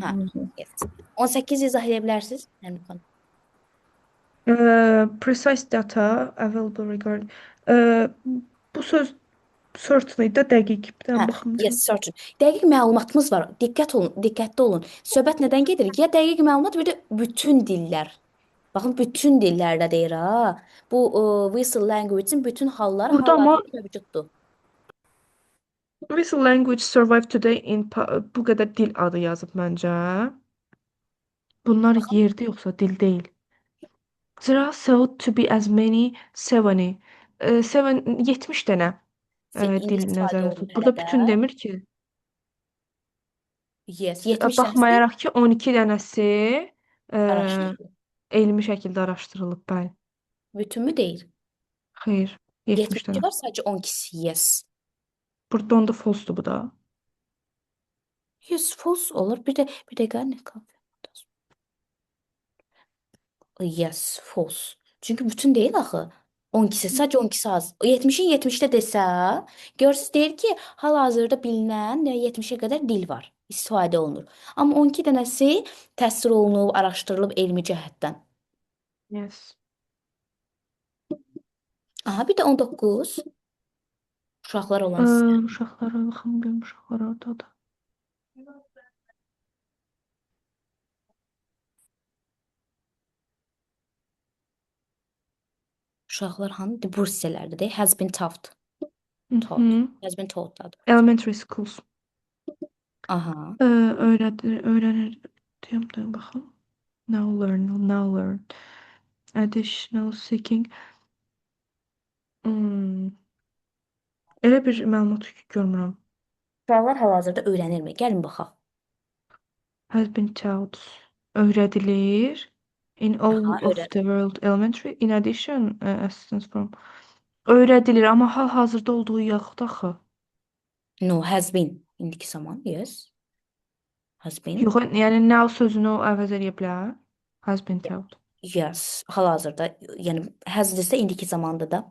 Ha.
bunu
Yes. 18 izah edə bilərsiniz? Nərmin xanım.
Precise data available regarding bu söz certain idi, dəqiq. Bir dənə baxım.
Yes, certain. Dəqiq məlumatımız var. Diqqətli olun. Söhbət nədən gedir? Ya dəqiq məlumat, bir də bütün dillər. Baxın, bütün dillərdə deyir ha. Bu whistle language-in bütün halları
Burada amma
hal-hazırda mövcuddur.
whistle language survive today in bu qədər dil adı yazıb məncə. Bunlar yerdə yoxsa dil deyil. There are thought to be as many 70. 70 dənə
İndi
dil
istifadə
nəzərdə
olunur
tutulub. Burada
hələ də.
bütün demir ki.
Yes, 70
Baxmayaraq ki 12 dənəsi
araşdırılır.
elmi şəkildə araşdırılıb, bəli.
Bütünmü deyil?
Xeyr, 70
70
dənə.
var, sadəcə 12-si. Yes.
Burada onda false-dur bu da.
Yes, false olur. Bir dəqiqə nə qaldı? Yes, false. Çünki bütün deyil axı. 12-si, sadəcə 12-si az. 70-in 70-də desə, görürsüz deyir ki, hal-hazırda bilinən 70-ə qədər dil var, istifadə olunur. Amma 12 dənəsi təsvir olunub, araşdırılıb elmi cəhətdən.
Yes.
Aha, bir də 19. Uşaqlar olan sizə.
Uşaqlara baxım, görüm uşaqlar oradadır.
Uşaqlar hanı? Bu hissələrdə deyil. Has been taught. Has been taught dadır.
Elementary schools.
Aha.
Öğrenir deyim də baxım. Now learn. Additional seeking. Elə bir məlumat görmürəm.
Uşaqlar hal-hazırda öyrənirmi? Gəlin baxaq.
Has been taught. Öyrədilir. In all
Aha,
of the world elementary. In addition, assistance from. Öyrədilir, amma hal-hazırda olduğu yoxdur axı.
No, has been. İndiki zaman, yes. Has been.
Yox, yəni now sözünü o əvəz edə bilər. Has been taught.
Yes, hal-hazırda. Yəni has desə indiki zamanda da.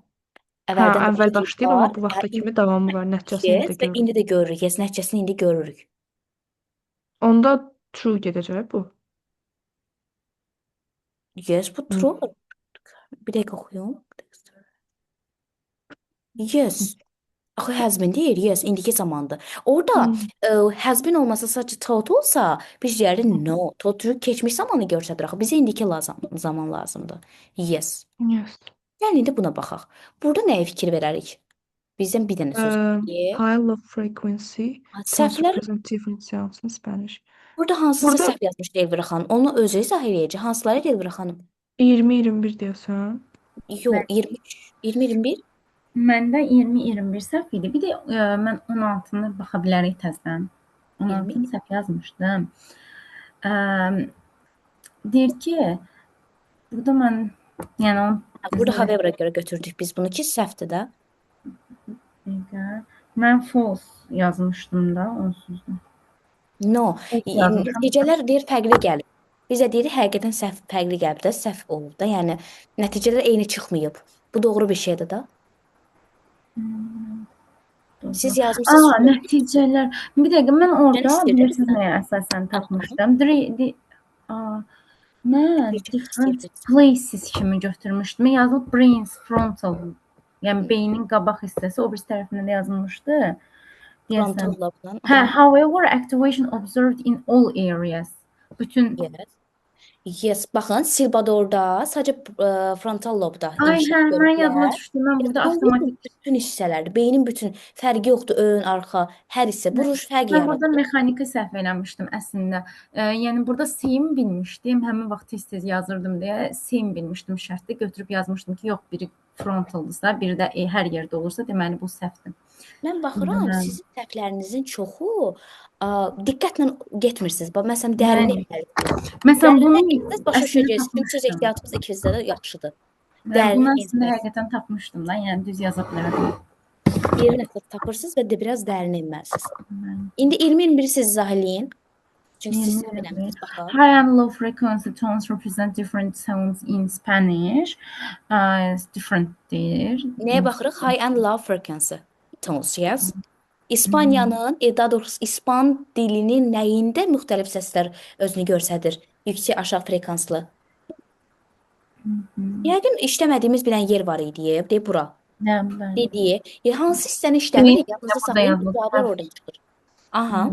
Hə,
Əvvəldən də
əvvəl
fiil
başlayıb, amma
var.
bu vaxta kimi davamı var. Nəticəsini
Yes,
də
və
görürük.
indi də görürük. Yes, nəticəsini indi görürük.
Onda true gedəcək bu.
Yes, bu true olur. Bir dəqiqə oxuyum. Yes. Axı has been deyir. Yes, indiki zamandır. Orada has been olmasa sadəcə taught olsa, biz deyərik no. Taught keçmiş zamanı göstərir axı. Bizə indiki zaman lazımdır. Yes.
Yes.
Yəni indi buna baxaq. Burada nəyə fikir verərik? Bizdən bir dənə söz var ki,
High low frequency tones
səhvlər
represent different sounds in Spanish.
burada hansısa
Burada
səhv yazmışdı Elvira xanım. Onu özü izah eləyəcək. Hansıları Elvira xanım?
20-21 deyəsən.
Yox, 23, 20-21.
Məndə 20-21 səhv idi. Bir də mən 16-nı baxa bilərik təzədən. 16-nı səhv yazmışdım. Ə, deyir ki, burada mən yəni o
Burada however-a görə götürdük biz bunu ki, səhvdir də.
mən false yazmışdım da onsuz da.
No,
yazmışam.
nəticələr deyir fərqli gəlir. Biz də deyirik həqiqətən səhv fərqli gəlib də, səhv olub da. Yəni nəticələr eyni çıxmayıb. Bu doğru bir şeydir də. Siz yazmısınız.
Nəticələr. Bir dəqiqə mən orada
istəyirəm.
bilirsiniz nəyə əsasən tapmışdım? Mən different places kimi götürmüşdüm. Yazılıb brains frontal. Yəni beynin qabaq hissəsi o bir tərəfində də yazılmışdı.
Frontal lobe-dan.
However, activation observed in all areas. Bütün
Yes, baxın, Silvadorda sadəcə frontal lobda.
mən yadıma düşdü. Mən burada avtomatik
bütün hissələrdir. Beynin bütün fərqi yoxdur, ön, arxa, hər hissə. Bu fərq
Mən
yaradır.
burada mexaniki səhv eləmişdim əslində. Yəni burada same bilmişdim. Həmin vaxt tez-tez yazırdım deyə same bilmişdim şərtdə. Götürüb yazmışdım ki, yox biri frontaldırsa, biri də hər yerdə olursa, deməli bu səhvdir.
Mən baxıram, sizin səhvlərinizin çoxu diqqətlə getmirsiniz. Bax, məsələn, dərinlik.
Məsələn, bunu
siz başa düşəcəksiniz. Çünki söz ehtiyatımız ikinizdə də yaxşıdır.
Bunu əslində həqiqətən tapmışdım da, yəni düz yaza bilərəm.
Bir nəfər tapırsınız və də biraz dərin inməlisiniz. İndi 20-21 siz izah eləyin. Çünki siz səhv eləmişsiniz. Baxın.
High and low frequency tones represent different sounds in Spanish. Different-dir.
Nəyə baxırıq? High and low frequency tones, yes. İspaniyanın, daha doğrusu İspan dilinin nəyində müxtəlif səslər özünü göstərir? Yüksək, aşağı frekanslı. Yəqin işləmədiyimiz bir yer var idi, deyib bura. Dediyi, hansı hissəni işləmirik? Yalnızca saxlayın, cavablar oradan çıxır. Aha.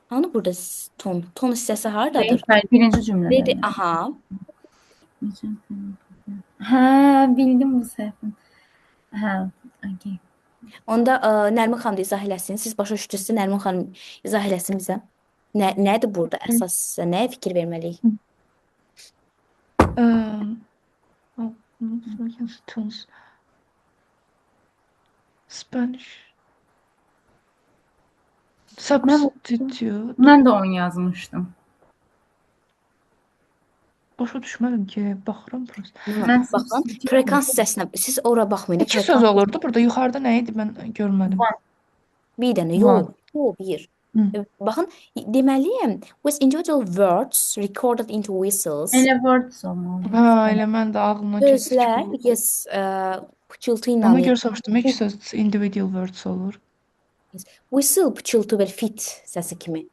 Hani burada ton hissəsi hardadır?
Birinci cümlədə.
Aha.
Bildim bu səhvin. Okay.
Onda Nərmin xanım da izah eləsin. Siz başa düşdünüz, Nərmin xanım izah eləsin bizə. Nədir burada əsas, nəyə fikir verməliyik?
Spanish. Substitute.
Mən də onu yazmışdım.
Başa düşmədim ki, baxıram prosta.
Baxın, frekans hissəsinə siz ora baxmayın.
İki söz olurdu burada. Yuxarıda nə idi mən görmədim.
Bir dənə, yox, bir. Baxın, deməliyəm, with individual words recorded into whistles.
Elə words olmalı.
Elə mən də ağlımdan keçdi.
Sözlər, yes, pıçıltı ilə.
Ona görə soruşdum, iki söz individual words olur.
Whistle pıçıltı və fit səsi kimi.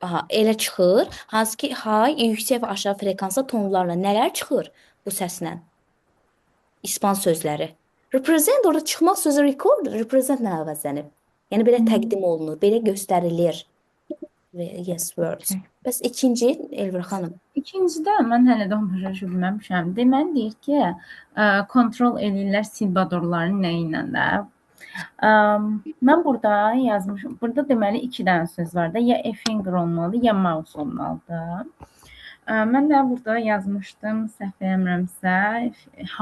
Aha, elə çıxır. Hansı ki, high, yüksək və aşağı frekanslı tonlarla nələr çıxır bu səslə? İspan sözləri. Represent orada çıxmaq sözü record, representlə əvəzlənib. Yəni belə təqdim olunur, belə göstərilir. Yes, words. Bəs ikinci, Elvira xanım.
İkincidə mən hələ də onu başa bilməmişəm. Deməli deyir ki, kontrol edirlər silvadorların nə ilə də. Mən burada yazmışım. Burada deməli 2 dənə söz var da. Ya a finger olmalı, ya mouse olmalıdır. Mən də burada yazmışdım, səhv eləmirəmsə,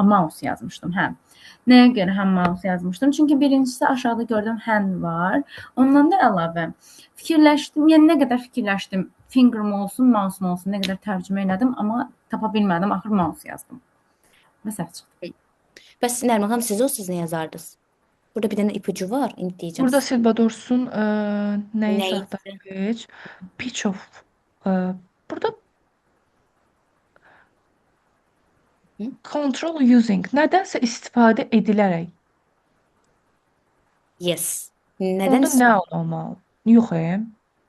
mouse yazmışdım, hə. Nəyə görə mouse yazmışdım? Çünki birincisi aşağıda gördüyüm hand var. Ondan da əlavə fikirləşdim. Yəni nə qədər fikirləşdim, finger mı olsun, mouse mu olsun, nə qədər tərcümə elədim, amma tapa bilmədim. Axır mouse yazdım. Və səhv çıxdı.
Bəs Nərmin xanım, siz nə yazardınız? Burada bir dənə ipucu var, indi deyəcəm.
Burada Silvadorsun nəyi şərtləmiş? Pitch of. Burada control using. Nədənsə istifadə edilərək.
Yes.
Nədən? Orada nə olmalı? Yox,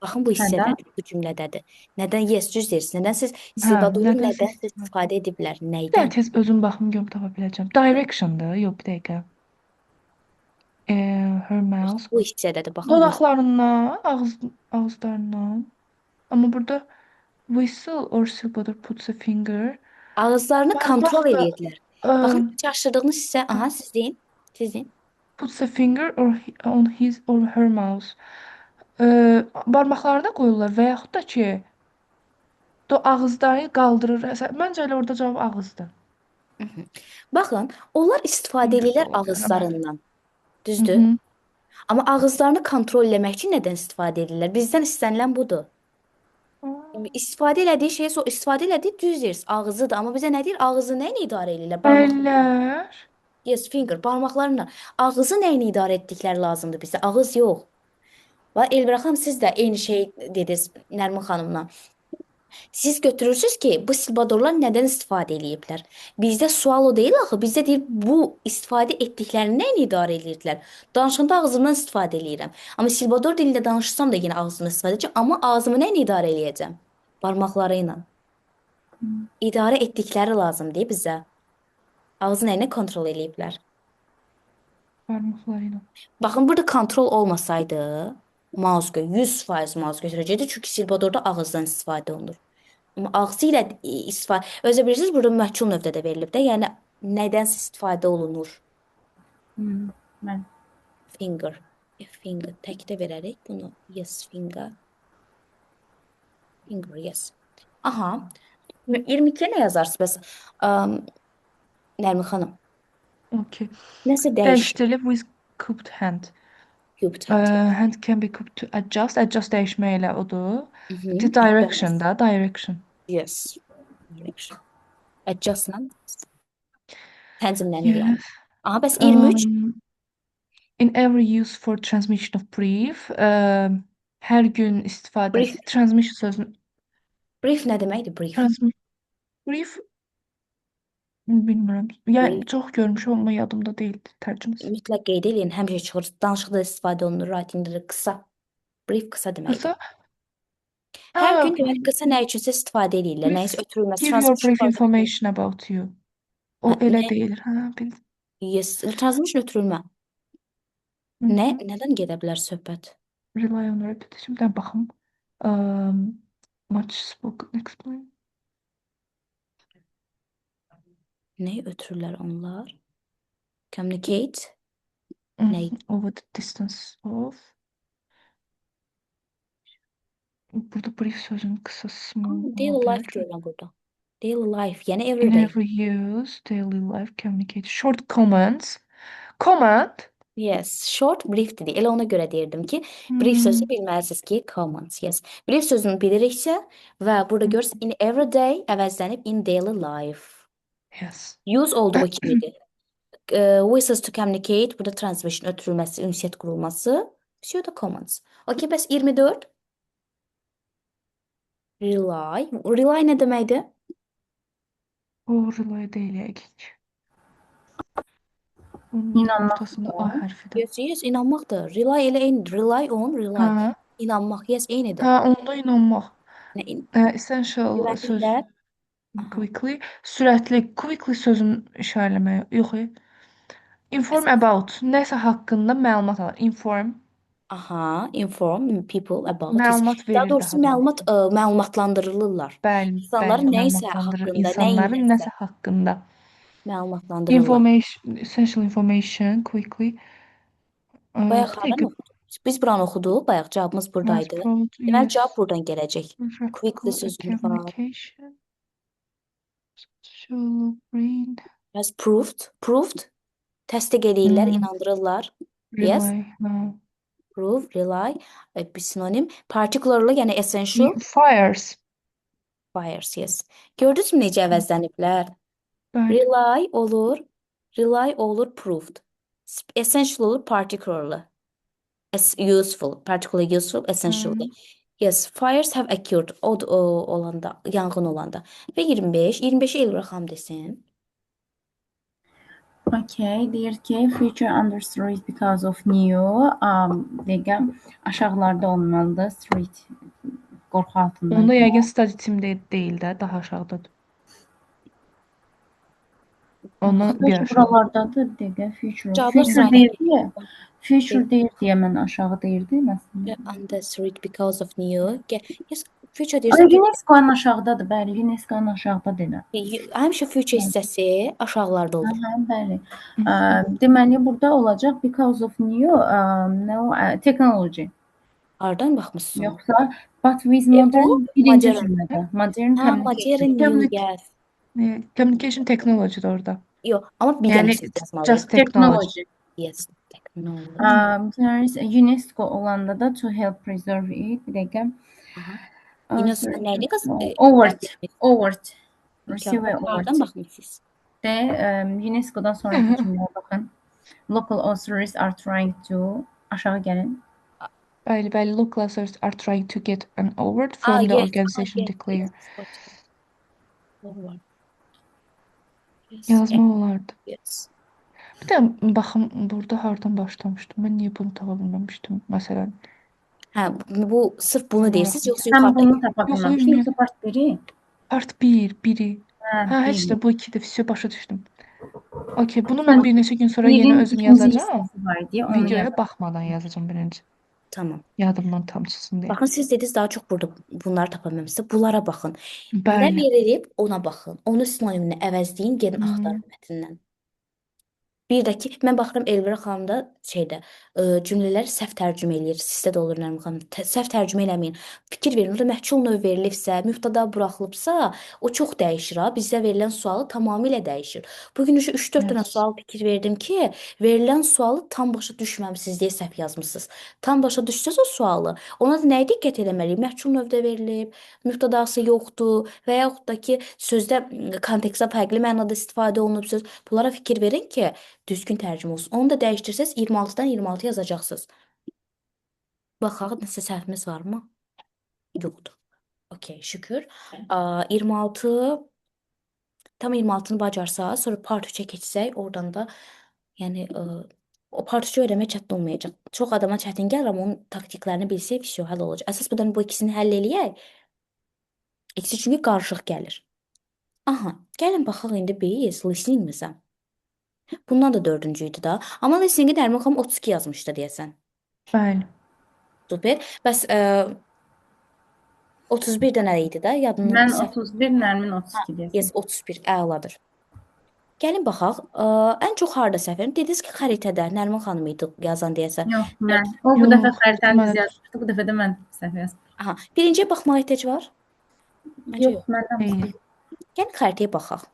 Baxın, bu hissələr bu cümlədədir. Nədən? Yes, düz deyirsiniz. Nədən siz Silvadorun nədən istifadə ediblər? Nəydən?
Tez özüm baxım, görüm tapa biləcəm. Direction'dır, yox, bir dəqiqə. Her mouth.
Bu hissədədir, baxın.
Dodaqlarından, ağızlarından. Amma burada whistle or Silvador puts a finger.
Ağızlarını kontrol edirlər. Baxın, çaşdırdığınız hissə, aha, siz deyin. Sizin?
Puts a finger on his or her mouth. Barmaqlarına qoyurlar və yaxud da ki, ağızları qaldırır. Məncə elə orada cavab ağızdır.
Baxın, onlar istifadə
Finger də
edirlər
ola bilər, amma.
ağızlarından. Düzdür? Amma ağızlarını kontrol etmək üçün nədən istifadə edirlər? Bizdən istənilən budur. İstifadə elədiyi şey, istifadə elədiyi düz deyir, ağzıdır. Amma bizə nə deyir? Ağzı nə ilə idarə edirlər?
Əllər.
Yes, finger, barmaqlarla. Ağzı nə ilə idarə etdikləri lazımdır bizə. Ağız yox. Və Elvira xanım, siz də eyni şey dediniz Nərmin xanımla. Siz götürürsünüz ki, bu silbadorlar nədən istifadə eləyiblər? Bizdə sual o deyil axı. Bizdə deyir, bu istifadə etdiklərini nə ilə idarə edirdilər? Danışanda ağzımdan istifadə eləyirəm. Amma silbador dilində danışsam da yenə ağzımdan istifadə edəcəm. Amma ağzımı nə ilə idarə eləyəcəm? Barmaqları ilə. İdarə etdikləri lazım deyil bizə. Ağzı nə ilə kontrol eləyiblər?
Barmaqları ilə.
Baxın, burada kontrol olmasaydı, mouse 100% mouse götürəcəkdi. Çünki silbadorda ağızdan istifadə olunur. Amma ağzı ilə istifadə... Özə bilirsiniz, burada məhcul növdə də verilib də. Yəni, nədənsə istifadə olunur.
Mən.
Finger. Finger. Təkdə verərik bunu. Yes, finger. Finger, yes. Aha. 22-yə nə yazarsınız? Bəs, Nərmin xanım.
Okay.
Nəsə
Dəyişdirilib with cupped hand.
Cupped hand.
Hand can be cupped to adjust. Adjust dəyişmək elə odur. The direction da, direction.
Yes. Direction. Adjustla tənzimlənir yəni. Aha, bəs 23?
In every use for transmission of brief. Hər gün istifadə
Brief.
transmission sözünü.
Brief nə deməkdir? Brief.
Brief bilmirəm. Yəni
Brief.
çox görmüşəm, amma yadımda deyildi tərcüməsi.
Mütləq qeyd eləyin. Həmişə çıxır. Danışıqda istifadə olunur, writingdə də qısa. Brief qısa deməkdir. Hər gün demək qısa nə üçünsə istifadə edirlər. Nəyisə ötürülməsi.
Give your brief information about you. O elə deyil. Bildim.
Yes. Transmission ötürülmə. Nədən gedə bilər söhbət?
Rely on repetition. Bir baxım. Much spoken explain.
Nəyi ötürürlər onlar? Communicate.
Over the distance of. Burada brief sözün qısası mı?
Daily life görürəm burada. Daily life, yəni
In
everyday.
every use, daily life communicate. Short comments. Comment.
Yes, short brief dedi. Elə ona görə deyirdim ki, brief sözü bilməlisiniz ki, comments. Yes. Brief sözünü biliriksə və burada görürsünüz in everyday əvəzlənib in daily life.
Yes.
Use olduğu kimidir. Wishes to communicate, burada transmission ötürülməsi, ünsiyyət qurulması. Все da comments. Okay, bəs 24? Rely. Rely nə deməkdir?
O rely deyil yəqin.
İnanmaq.
Ortasında A hərfidir.
Yes, inanmaqdır. Rely elə eynidir. Rely on, rely. İnanmaq, yes, eynidir.
Onda inanmaq. Essential
Güvəndiklər.
söz quickly. Sürətli, quickly sözün işarələməyi. Yox. Inform about. Nəsə haqqında məlumat alır. Inform.
Aha, inform people about.
Məlumat verir
Daha doğrusu məlumatlandırılırlar.
Bəli,
İnsanların nəyisə
məlumatlandırır.
haqqında,
İnsanların nəsə haqqında.
Məlumatlandırırlar.
Information, essential information quickly.
Bayaq haranı oxuduq? Biz buranı oxuduq, bayaq cavabımız buradaydı. Deməli, cavab buradan gələcək. Quickly sözünü var. As proved, təsdiq edirlər, inandırırlar. Yes. Prove, rely, bir sinonim. Particularly, yəni essential.
Fires,
yes. Gördünüz mü necə əvəzləniblər? Rely olur proved. Essential olur particularly. Useful, particularly useful, essential. Yes, fires have occurred. Olanda, yanğın olanda. Və 25'i Elvira xanım desin.
Okay, deyir ki, future under street because of new. Dəqiqə, aşağılarda olmalıdır, street qorxu altında.
Onda yəqin study team deyil də, daha aşağıdadır. Onu bir aşağı.
Buralardadır, dəqiqə, future.
Cavablar
Future deyir deyə mən aşağı deyirdim əslində.
Under street because of new. Yes, Future
Ay,
deyirsən,
UNESCO-nun aşağıdadır, bəli, UNESCO-nun aşağıdadır.
həmişə future hissəsi aşağılarda olur.
Aha, bəli. Deməli burada olacaq because of new technology.
Hardan baxmısın?
Yoxsa but with
Bu
modern birinci
modern.
cümlədə. Modern
Ha,
communication.
modern new, yes.
Communication technology da orada.
Yox, amma bir
Yəni
dənə söz yazmalıyıq.
just technology.
Technology.
Yes, technology.
There is UNESCO olanda da to help preserve it. Bir dəqiqə.
Aha.
Sorry.
UNESCO nəyini qız?
Overt. Receive
Hardan
overt.
baxmısınız?
De UNESCO-dan sonraki cümləyə baxın. Local authorities are trying to aşağı gəlin.
Bəli, local authorities are trying to get an award
Ah,
from the
yes,
organization
yes,
declare.
yes. Forward. Yes,
Yazma olardı.
yes.
Bir də baxım burada hardan başlamışdım. Mən niyə bunu tapa bilməmişdim məsələn.
Hə, bu sırf bunu deyirsiniz, yoxsa
Sən
yuxarıda?
bunu tapa bilməmişsən, yoxsa part 1-i?
Part 1, biri.
Hə,
Heç
biri.
də bu ikidir, все başa düşdüm. Okay, bunu mən bir neçə gün sonra yenə
Birin
özüm
ikinci
yazacağam.
hissəsi var deyə onu
Videoya
yazın.
baxmadan yazacağam birinci.
Tamam.
Yadımdan tam çıxsın deyə.
Baxın, siz dediniz daha çox burada bunları tapa bilməmisiniz. Bunlara baxın. Nə
Bəli.
verilib, ona baxın. Onu sinonimini əvəzləyin, gedin axtarın mətndən. Bir də ki, mən baxıram Elvira xanımda cümlələr səhv tərcümə eləyir. Sizdə də olur Nərmin xanım. Səhv tərcümə eləməyin. Fikir verin, orada məhcul növ verilibsə, mübtəda buraxılıbsa, o çox dəyişir ha. Bizə verilən sualı tamamilə dəyişir. Bu gün 3-4 dənə sual fikir verdim ki, verilən sualı tam başa düşməmisiniz deyə səhv yazmısınız. Tam başa düşsəz o sualı, ona da nəyə diqqət etməliyik? Məhcul növdə verilib, mübtədası yoxdur və yaxud da ki, sözdə kontekstə fərqli mənada istifadə olunub söz. Bunlara fikir verin ki, düzgün tərcümə olsun. Onu da dəyişdirsəz 26-dan 26 yazacaqsınız. Baxaq, nəsə səhvimiz varmı? Yoxdur. Okay, şükür. 26 tam 26-nı bacarsaq, sonra part 3-ə keçsək, oradan da yəni o part 3-ü öyrənmək çətin olmayacaq. Çox adama çətin gəlir, amma onun taktiklərini bilsək, vəsiyo həll olacaq. Əsas budan bu ikisini həll eləyək. İkisi çünki qarışıq gəlir. Aha, gəlin baxaq indi biz listening-imizə. Bundan da 4-cü idi da. Amma listening-i Nərmin xanım 32 yazmışdı deyəsən.
Bəli.
Super. Bəs 31 də nə idi də? Yadını
Mən 31, Nərmin 32 deyəsən.
Yes, 31 əladır. Gəlin baxaq. Ən çox harda səhv? Dediniz ki, xəritədə Nərmin xanım idi yazan deyəsən.
Yox, mən. O bu dəfə xəritəni düz yazmışdı. Bu dəfə də mən səhv yazdım.
Aha. Birinciyə baxmağa ehtiyac var?
Yox, məndən
Eyni.
Gəlin xəritəyə baxaq.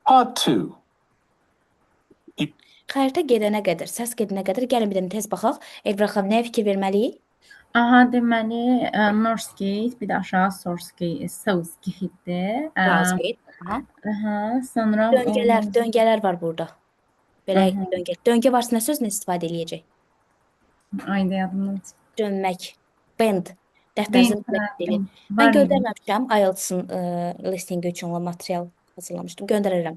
Part 2.
Xəritə gedənə qədər, səs gedənə qədər gəlin bir dənə tez baxaq. Elvira xanım nəyə fikir verməliyik?
Aha, deməli Northgate, bir də aşağı Southgate-dir.
Glasgow. Aha.
Aha, sonra
Döngələr var burada. Belə döngə. Döngə varsa nə sözlə istifadə eləyəcək?
Ayda yadımdan çıxdı.
Dönmək. Bend. Dəftərinizin dilin. Mən göndərməmişəm IELTS-ın listingi üçün olan material hazırlamışdım. Göndərərəm.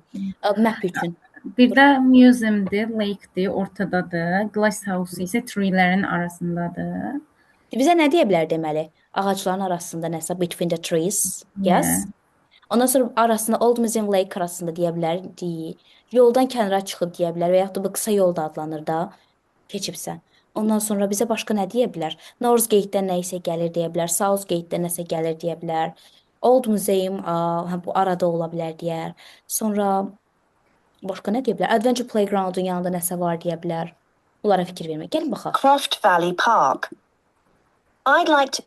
Map üçün.
Bir də museumdir, lake-dir, ortadadır. Glasshouse isə treelərin arasındadır.
Bizə nə deyə bilər deməli? Ağacların arasında nəsə between the trees. Yes. Ondan sonra arasında Old Museum Lake arasında deyə bilər. Yoldan kənara çıxıb deyə bilər və yaxud da bu qısa yol da adlanır da. Keçibsən. Ondan sonra bizə başqa nə deyə bilər? Northgate-dən nə isə gəlir deyə bilər. Southgate-dən nəsə gəlir deyə bilər. Old Museum bu arada ola bilər deyər. Sonra başqa nə deyə bilər? Adventure Playground-un yanında nəsə var deyə bilər. Bunlara fikir vermək. Gəlin baxaq.
Croft Valley Park. I'd like to...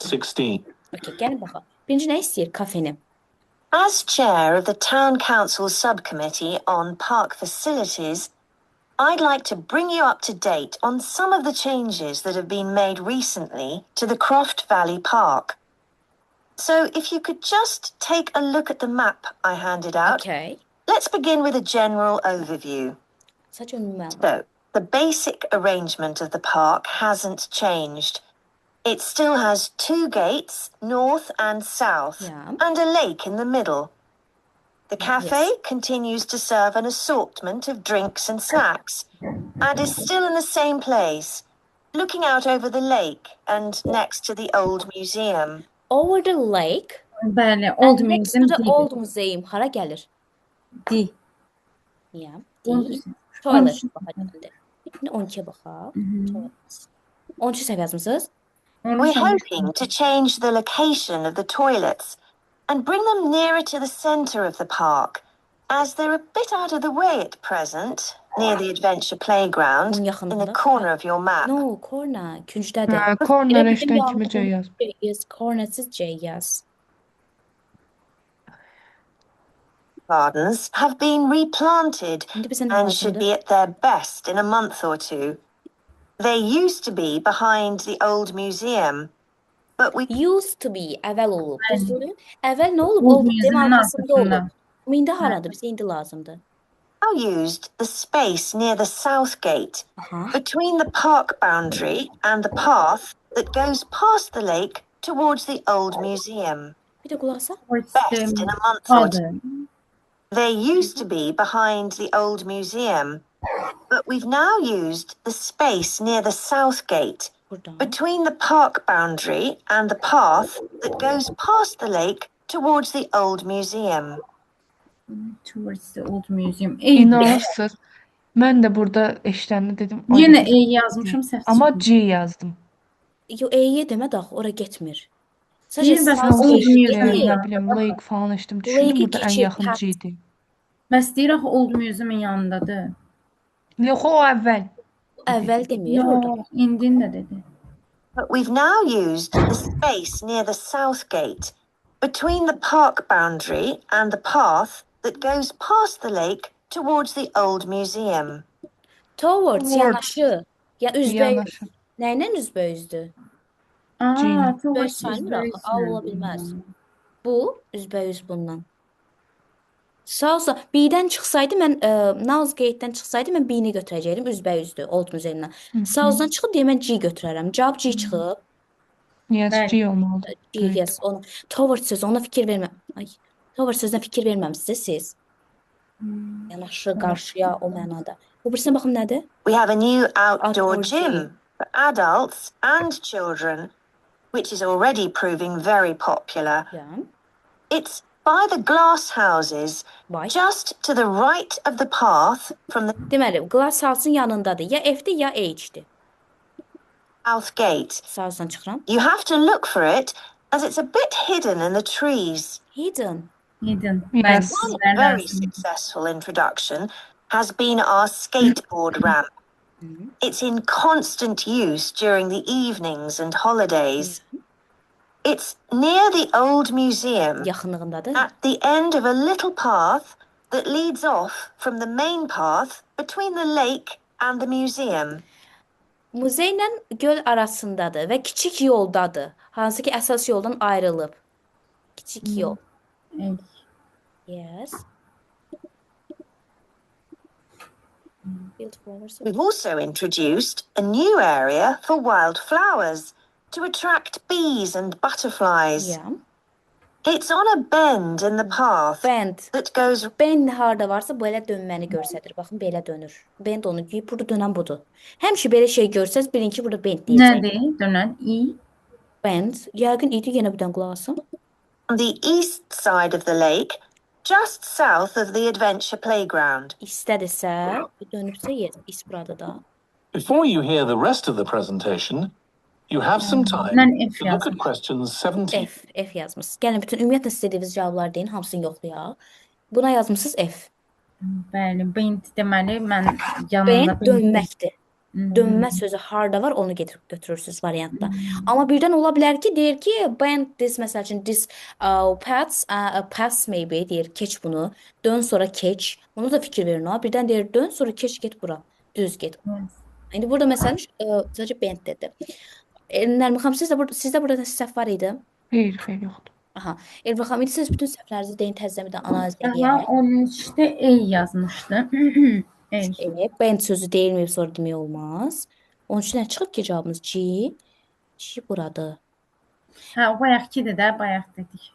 16.
Okay, gəlin baxaq. Birinci nə istəyir? Kafeni.
As chair of the Town Council Subcommittee on Park Facilities, I'd like to bring you up to date on some of the changes that have been made recently to the Croft Valley Park. So if you could just take a look at the map I handed out.
Okay.
Let's begin with a general overview.
Such a ünlü.
So, the basic arrangement of the park hasn't changed. It still has 2 gates, north and south,
Yeah.
and a lake in the middle. The cafe
Yes.
continues to serve an assortment of drinks and snacks, and is still in the same place, looking out over the lake and next to the old museum.
Over the lake.
Bəli, Old
And next to
Museum
the Old Museum. Hara gəlir?
D.
Yeah.
Onu
D.
düşün.
Toilet
düşün.
baxacaq indi. İndi 12-yə baxaq. Toilet. 13 səhv yazmısınız?
We're
13-15.
hoping to change the location of the toilets and bring them nearer to the centre of the park, as they're a bit out of the way at present, near the adventure playground,
Bunun
in the
yaxınlığında.
corner of your map.
No, corner. Küncdədir.
Ha,
Qız,
corner
elə bildim
eşdən kimi
yanlış
C
olmuş.
yaz.
Yes, cornersiz C yaz.
Gardens have been replanted
İndi bizə nə
and should
lazımdır?
be at their best in a month or two. They used to be behind the old museum, but we
Used to be, əvvəl olub. Düzdür? Əvvəl nə olub?
Old
Old dem
Museum-un
arxasında
arxasında.
olub. Amma indi haradır? Bizə indi lazımdır.
now used the space near the south gate,
Aha.
between the park boundary and the path that goes past the lake towards the old museum.
Bir də qulaq asaq.
Best in a month or two.
Adı.
They used to be behind the old museum, but we've now used the space near the south gate,
Buradan.
between the park boundary and the path that goes past the lake towards the old museum.
Towards the old museum. Ey,
İnanırsınız. Mən də burada eşdəndə dedim. ay,
yenə E yazmışım səhv
Amma
çıxmış.
C yazdım.
Yo, E'ye demə də axı, ora getmir. Sadəcə
Deyir bəs
south
old
eşitdi.
museum
Eşitdim,
ya.
nə bilim, lake falan eşitdim. Düşündüm
Lake'i
burada ən
keçir,
yaxın
past.
C idi.
Bəs deyir axı old museum-un yanındadır.
Yox, o əvvəl.
Əvvəl demir orada.
Yox, indin də dedi.
But we've now used the space near the south gate, between the park boundary and the path that goes past the lake towards the old museum.
Towards
Towards.
yanaşı. Ya üzbəüz.
Yanaşı.
Nə ilə üzbəüzdür?
Aa,
Ceylan.
towards
saymır axı,
üzbəüz
A ola
yəni.
bilməz. Bu üzbəüz bundan. Sağ olsa B-dən çıxsaydı mən Naz Gate-dən çıxsaydı mən B-ni götürəcəydim, üzbəüzdür Old Museum-dan. South-dan çıxıb deyə mən G götürərəm. Cavab G çıxıb.
Yes,
Bəli.
C olmalıdır.
G,
Evet.
yes. Onu towards sözü ona fikir vermə. Ay. Towards sözünə fikir verməmisiniz siz. Yanaşı, qarşıya o mənada. Bu birisinə baxım nədir?
We have a new
Outdoor
outdoor
gym.
gym for adults and children, which is already proving very popular.
Ya.
It's by the glass houses,
Vay.
just to the right of the path from the
Deməli, Glass House-un yanındadır. Ya F-dir, ya H-dir.
south gate.
South-dan çıxıram.
You have to look for it, as it's a bit hidden in the trees.
Hidden.
Yedin.
Yes.
One
Bəli,
very
lazım.
successful introduction has been our skateboard ramp. It's in constant use during the evenings and holidays. It's near the old museum
Yaxınlığındadır.
at the end of a little path that leads off from the main path between the lake and the museum.
Muzeylə göl arasındadır və kiçik yoldadır. Hansı ki əsas yoldan ayrılıb. Kiçik yol.
Ey.
Yes. Field flowers.
We've also introduced a new area for wildflowers to attract bees and butterflies.
Yeah.
It's on a bend in the path
Bend.
that goes
Bend harda varsa belə dönməni göstərir. Baxın, belə dönür. Bend onu deyir, burada dönən budur. Həmişə belə şey görsəz, bilin ki, burada bend deyəcək.
Nədir? Dönən I.
Bend. Yəqin idi, yenə birdən qulaq asın.
on the east side of the lake, just south of the adventure playground.
İstədirsə, dönübsə, yes, is burada da.
Before you hear the rest of the presentation, you have some time
Mən F
to look at
yazdım.
questions 17.
F yazmısınız. Gəlin bütün ümumiyyətlə istədiyiniz cavablar deyin, hamısını yoxlayaq. Buna yazmısınız F.
Bəli, bend deməli mən yanında
Bend dönməkdir. Dönmə sözü harda var, onu götürürsünüz variantda. Amma birdən ola bilər ki, deyir ki, bend this, məsəl üçün, this pass maybe, deyir, keç bunu, dön sonra keç. Bunu da fikir verin ha. Birdən deyir, dön sonra keç, get bura, düz get. İndi burada məsələn, sadəcə bend dedi. Nərmin xanım, sizdə burada səhv var idi.
Xeyr, xeyr yoxdur.
Aha. Elvin xanım, indi siz bütün səhvlərinizi deyin, təzədən analiz
Aha,
edək.
onun işte E yazmışdı. E.
Bend sözü deyilməyib sonra demək olmaz. Onun üçün nə çıxıb ki, cavabımız G. G buradır.
Hə, o bayaqkidir də, bayaq dedik.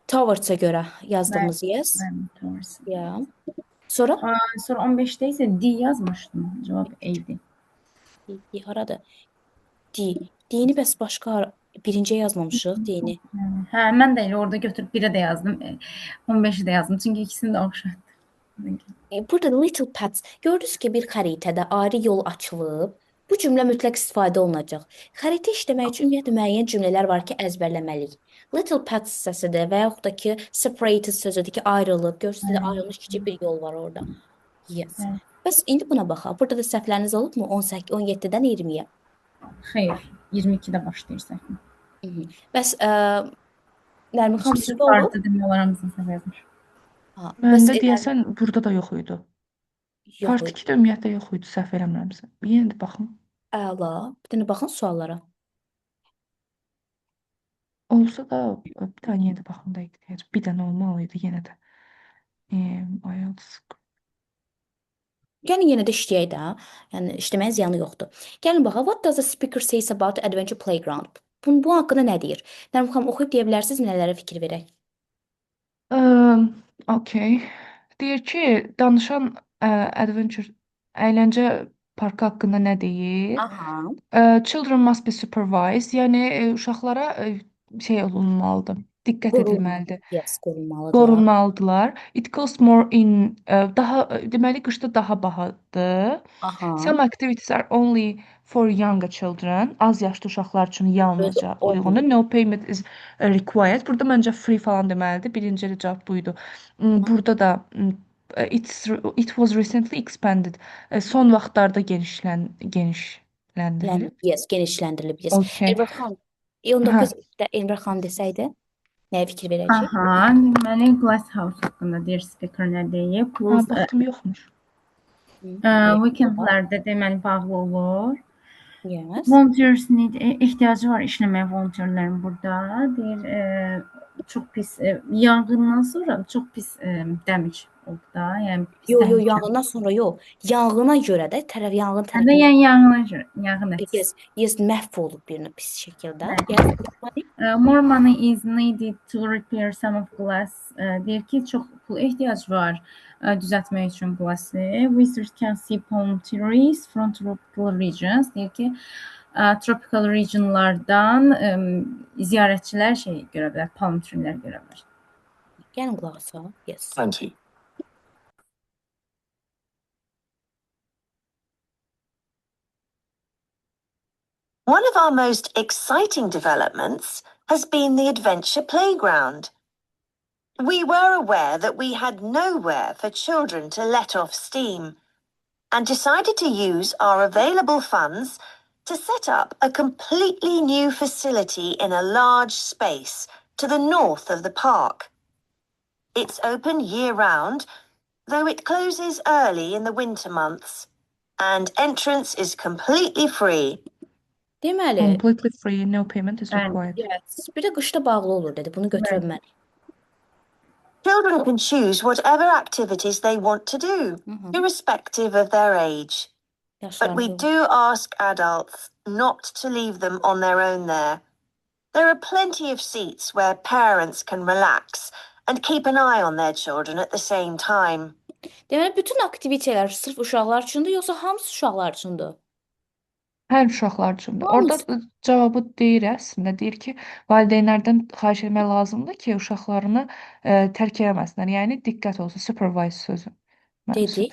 Towards-a görə yazdığımız yes.
Bəli, towards.
Ya. Sonra
Sonra 15-də isə D yazmışdım. Cavab E-dir.
D haradır? D. D-ni bəs başqa birinciyə yazmamışıq D-ni.
Hə, mən də elə orada götürüb 1-ə də yazdım. 15-i də yazdım. Çünki ikisini də oxşatdı.
Burada little paths. Gördünüz ki, bir xəritədə ayrı yol açılıb. Bu cümlə mütləq istifadə olunacaq. Xəritə işləmək üçün ümumiyyətlə müəyyən cümlələr var ki, əzbərləməliyik. Little pets hissəsidir və yaxud da ki, separated sözüdür ki, ayrılıb. Görürsünüz, ayrılmış kiçik bir yol var orada. Yes.
Bəli.
Bəs indi buna baxaq. Burada da səhvləriniz olubmu? 18, 17-dən 20-yə.
Xeyr, 22-də başlayır səhv.
Bəs Nərmin xanım sizdə olub?
Farklı demək olar hamısını səhv yazmış.
Ha, bəs
Məndə deyəsən burada da yox idi.
yox
Part
idi.
2-də ümumiyyətlə yox idi, səhv eləmirəmsə. Yenə də baxım.
Əla. Bir dənə baxın suallara.
Olsa da bir dənə yenə də baxım dəqiq. Bir dənə olmalı idi yenə də. IELTS.
Gəlin yenə də işləyək də. Yəni işləməyin ziyanı yoxdur. Gəlin baxaq. What does the speaker says about adventure playground? Bu haqqında nə deyir? Nərmin xanım oxuyub deyə bilərsiniz, nələrə fikir verək?
Okay. Deyir ki, danışan adventure əyləncə parkı haqqında nə deyir?
Aha.
Children must be supervised. Yəni uşaqlara şey olunmalıdır. Diqqət edilməlidir.
Yes, qorunmalıdır.
Qorunmalıdırlar. It costs more in daha deməli qışda daha bahadır.
Aha.
Some activities are only for younger children. Az yaşlı uşaqlar üçün yalnızca uyğundur. No payment is required. Burada məncə free falan deməlidir. Birinci cavab buydu. Burada da it was recently expanded. Son vaxtlarda genişləndirilib.
Yes, genişləndirilib. Yes.
Okay.
Elbər xan, 19-də Elbər xan desəydi, nəyə fikir verəcək?
Aha, deməli Glass House haqqında deyir speaker nə deyib? Plus
Baxdım yoxmuş.
weekendlərdə deməli bağlı olur.
Yes.
Volunteers need ehtiyacı var işləməyə volunteerlərin burada. Deyir çox pis yanğından sonra çox pis damage oldu da. Yəni pis
Yox,
təhlükə.
yanğından sonra yox. Yanğına görə də yanğın
Hə də
tərəfindən
yəni yanğına görə, yanğın
yes, yes, məhv olub bir pis şəkildə.
Bəli.
Yes.
More money is needed to repair some of glass. Deyir ki, çox pul ehtiyac var düzəltmək üçün glası. Visitors can see palm trees from tropical regions. Deyir ki, tropical regionlardan ziyarətçilər şey görə bilər, palm treelər görə bilər.
Gəlin qulaq asaq. Yes.
20.
One of our most exciting developments has been the adventure playground. We were aware that we had nowhere for children to let off steam and decided to use our available funds to set up a completely new facility in a large space to the north of the park. It's open year-round, though it closes early in the winter months, and entrance is completely free.
Deməli,
Completely free, no payment is
Bəli.
required.
yes, bir də qışda bağlı olur dedi. Bunu götürə bilmərik.
Children can choose whatever activities they want to do, irrespective of their age. But we do ask adults not to leave them on their own there. There are plenty of seats where parents can relax and keep an eye on their children at the same time.
Deməli, bütün aktivitelər sırf uşaqlar üçündür, yoxsa hamısı uşaqlar üçündür?
Hər uşaqlar üçündür. Orada cavabı deyir əslində. Deyir ki, valideynlərdən xahiş etmək lazımdır ki, uşaqlarını tərk eləməsinlər. Yəni diqqət olsun, supervise sözü.
Dedi.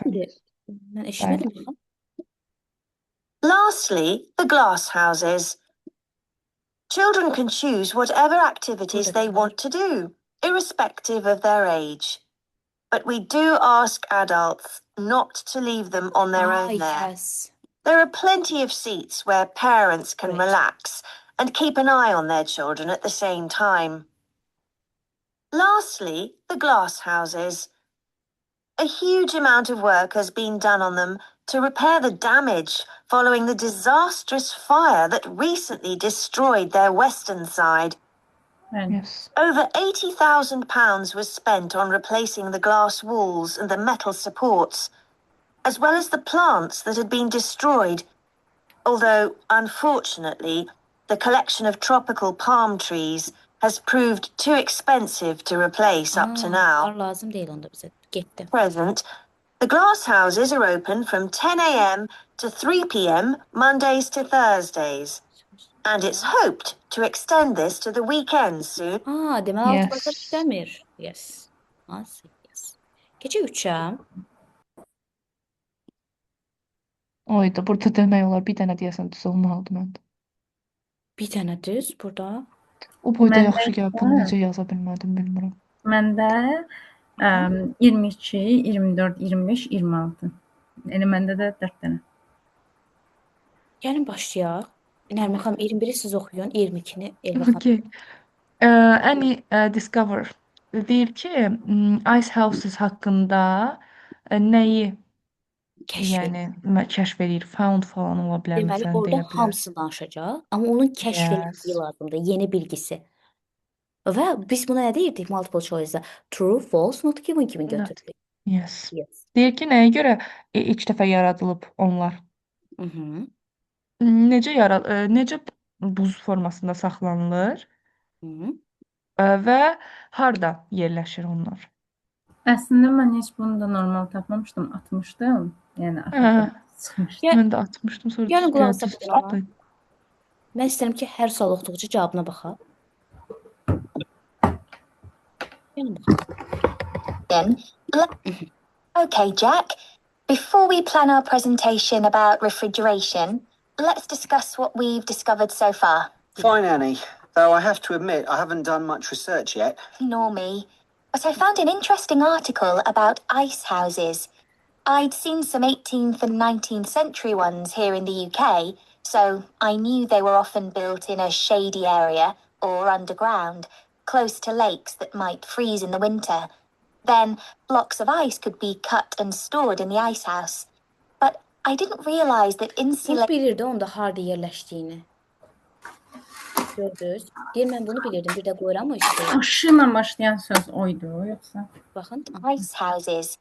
Mən eşitmədim.
Lastly, the glass houses. Children can choose whatever activities they want to do, irrespective of their age. But we do ask adults not to leave them on their own there.
Yes.
There are plenty of seats where parents can
Right.
relax and keep an eye on their children at the same time. Lastly, the glass houses. A huge amount of work has been done on them to repair the damage following the disastrous fire that recently destroyed their western side.
Bəli.
Yes.
Over £80,000 was spent on replacing the glass walls and the metal supports, as well as the plants that had been destroyed, although, unfortunately, the collection of tropical palm trees has proved too expensive to replace up to now.
Lazım deyil onda bizə. Getdi.
Present, the glass houses are open from 10 a.m. to 3 p.m. Mondays to Thursdays, and it's hoped to extend this to the weekends soon.
Deməli
Yes.
altı başa işləmir. Yes. Yes. Keçək 3-ə.
Oydu. Burada demək olar bir dənə deyəsən düz olmalıdır məndə.
Bir dənə düz burada.
O boyda
Məndə
yaxşı gəlib bunu necə yaza bilmədim bilmirəm.
Məndə 22, 24, 25, 26. Yəni məndə də 4 dənə.
Gəlin başlayaq. Nərmin xanım 21-i siz oxuyun, 22-ni Elva xanım.
Okay. Annie Discover deyir ki, Ice Houses haqqında nəyi
Kəşf edin.
yəni kəşf edir, found falan ola bilər
Deməli,
məsələn
orada
deyə bilər.
hamısı danışacaq, amma onun kəşf
Yes.
edildiyi lazımdır, yeni bilgisi. Və biz buna nə deyirdik multiple choice-da? True, false, not given kimi götürdük.
Yes.
Yes.
Deyir ki, nəyə görə ilk dəfə yaradılıb onlar?
Mhm.
Necə buz formasında saxlanılır
Mhm.
və harda yerləşir onlar?
Əslində mən heç bunu da normal tapmamışdım, atmışdım. Yəni arxadan çıxmışdı.
Gəl-
Mən də atmışdım sonra
Gəlin qulaq
düz
asaq ona.
atayım.
Mən istəyirəm ki, hər sual oxuduqca cavabına baxaq. Gəlin baxaq.
Okay, Jack. Before we plan our presentation about refrigeration, let's discuss what we've discovered so far.
Fine, Annie. Though I have to admit, I haven't done much research yet.
Nor me. But I found an interesting article about ice houses. I'd seen some 18th and 19th century ones here in the UK, so I knew they were often built in a shady area or underground, close to lakes that might freeze in the winter. Then blocks of ice could be cut and stored in the ice house. But I didn't realise that
Bunu
insulating
bilirdi onda harda yerləşdiyini. Gördünüz? Deyir, mən bunu bilirdim. Bir də qoyuram o üstəyə.
Aşıyla başlayan söz oydu, yoxsa?
Baxın.
ice houses.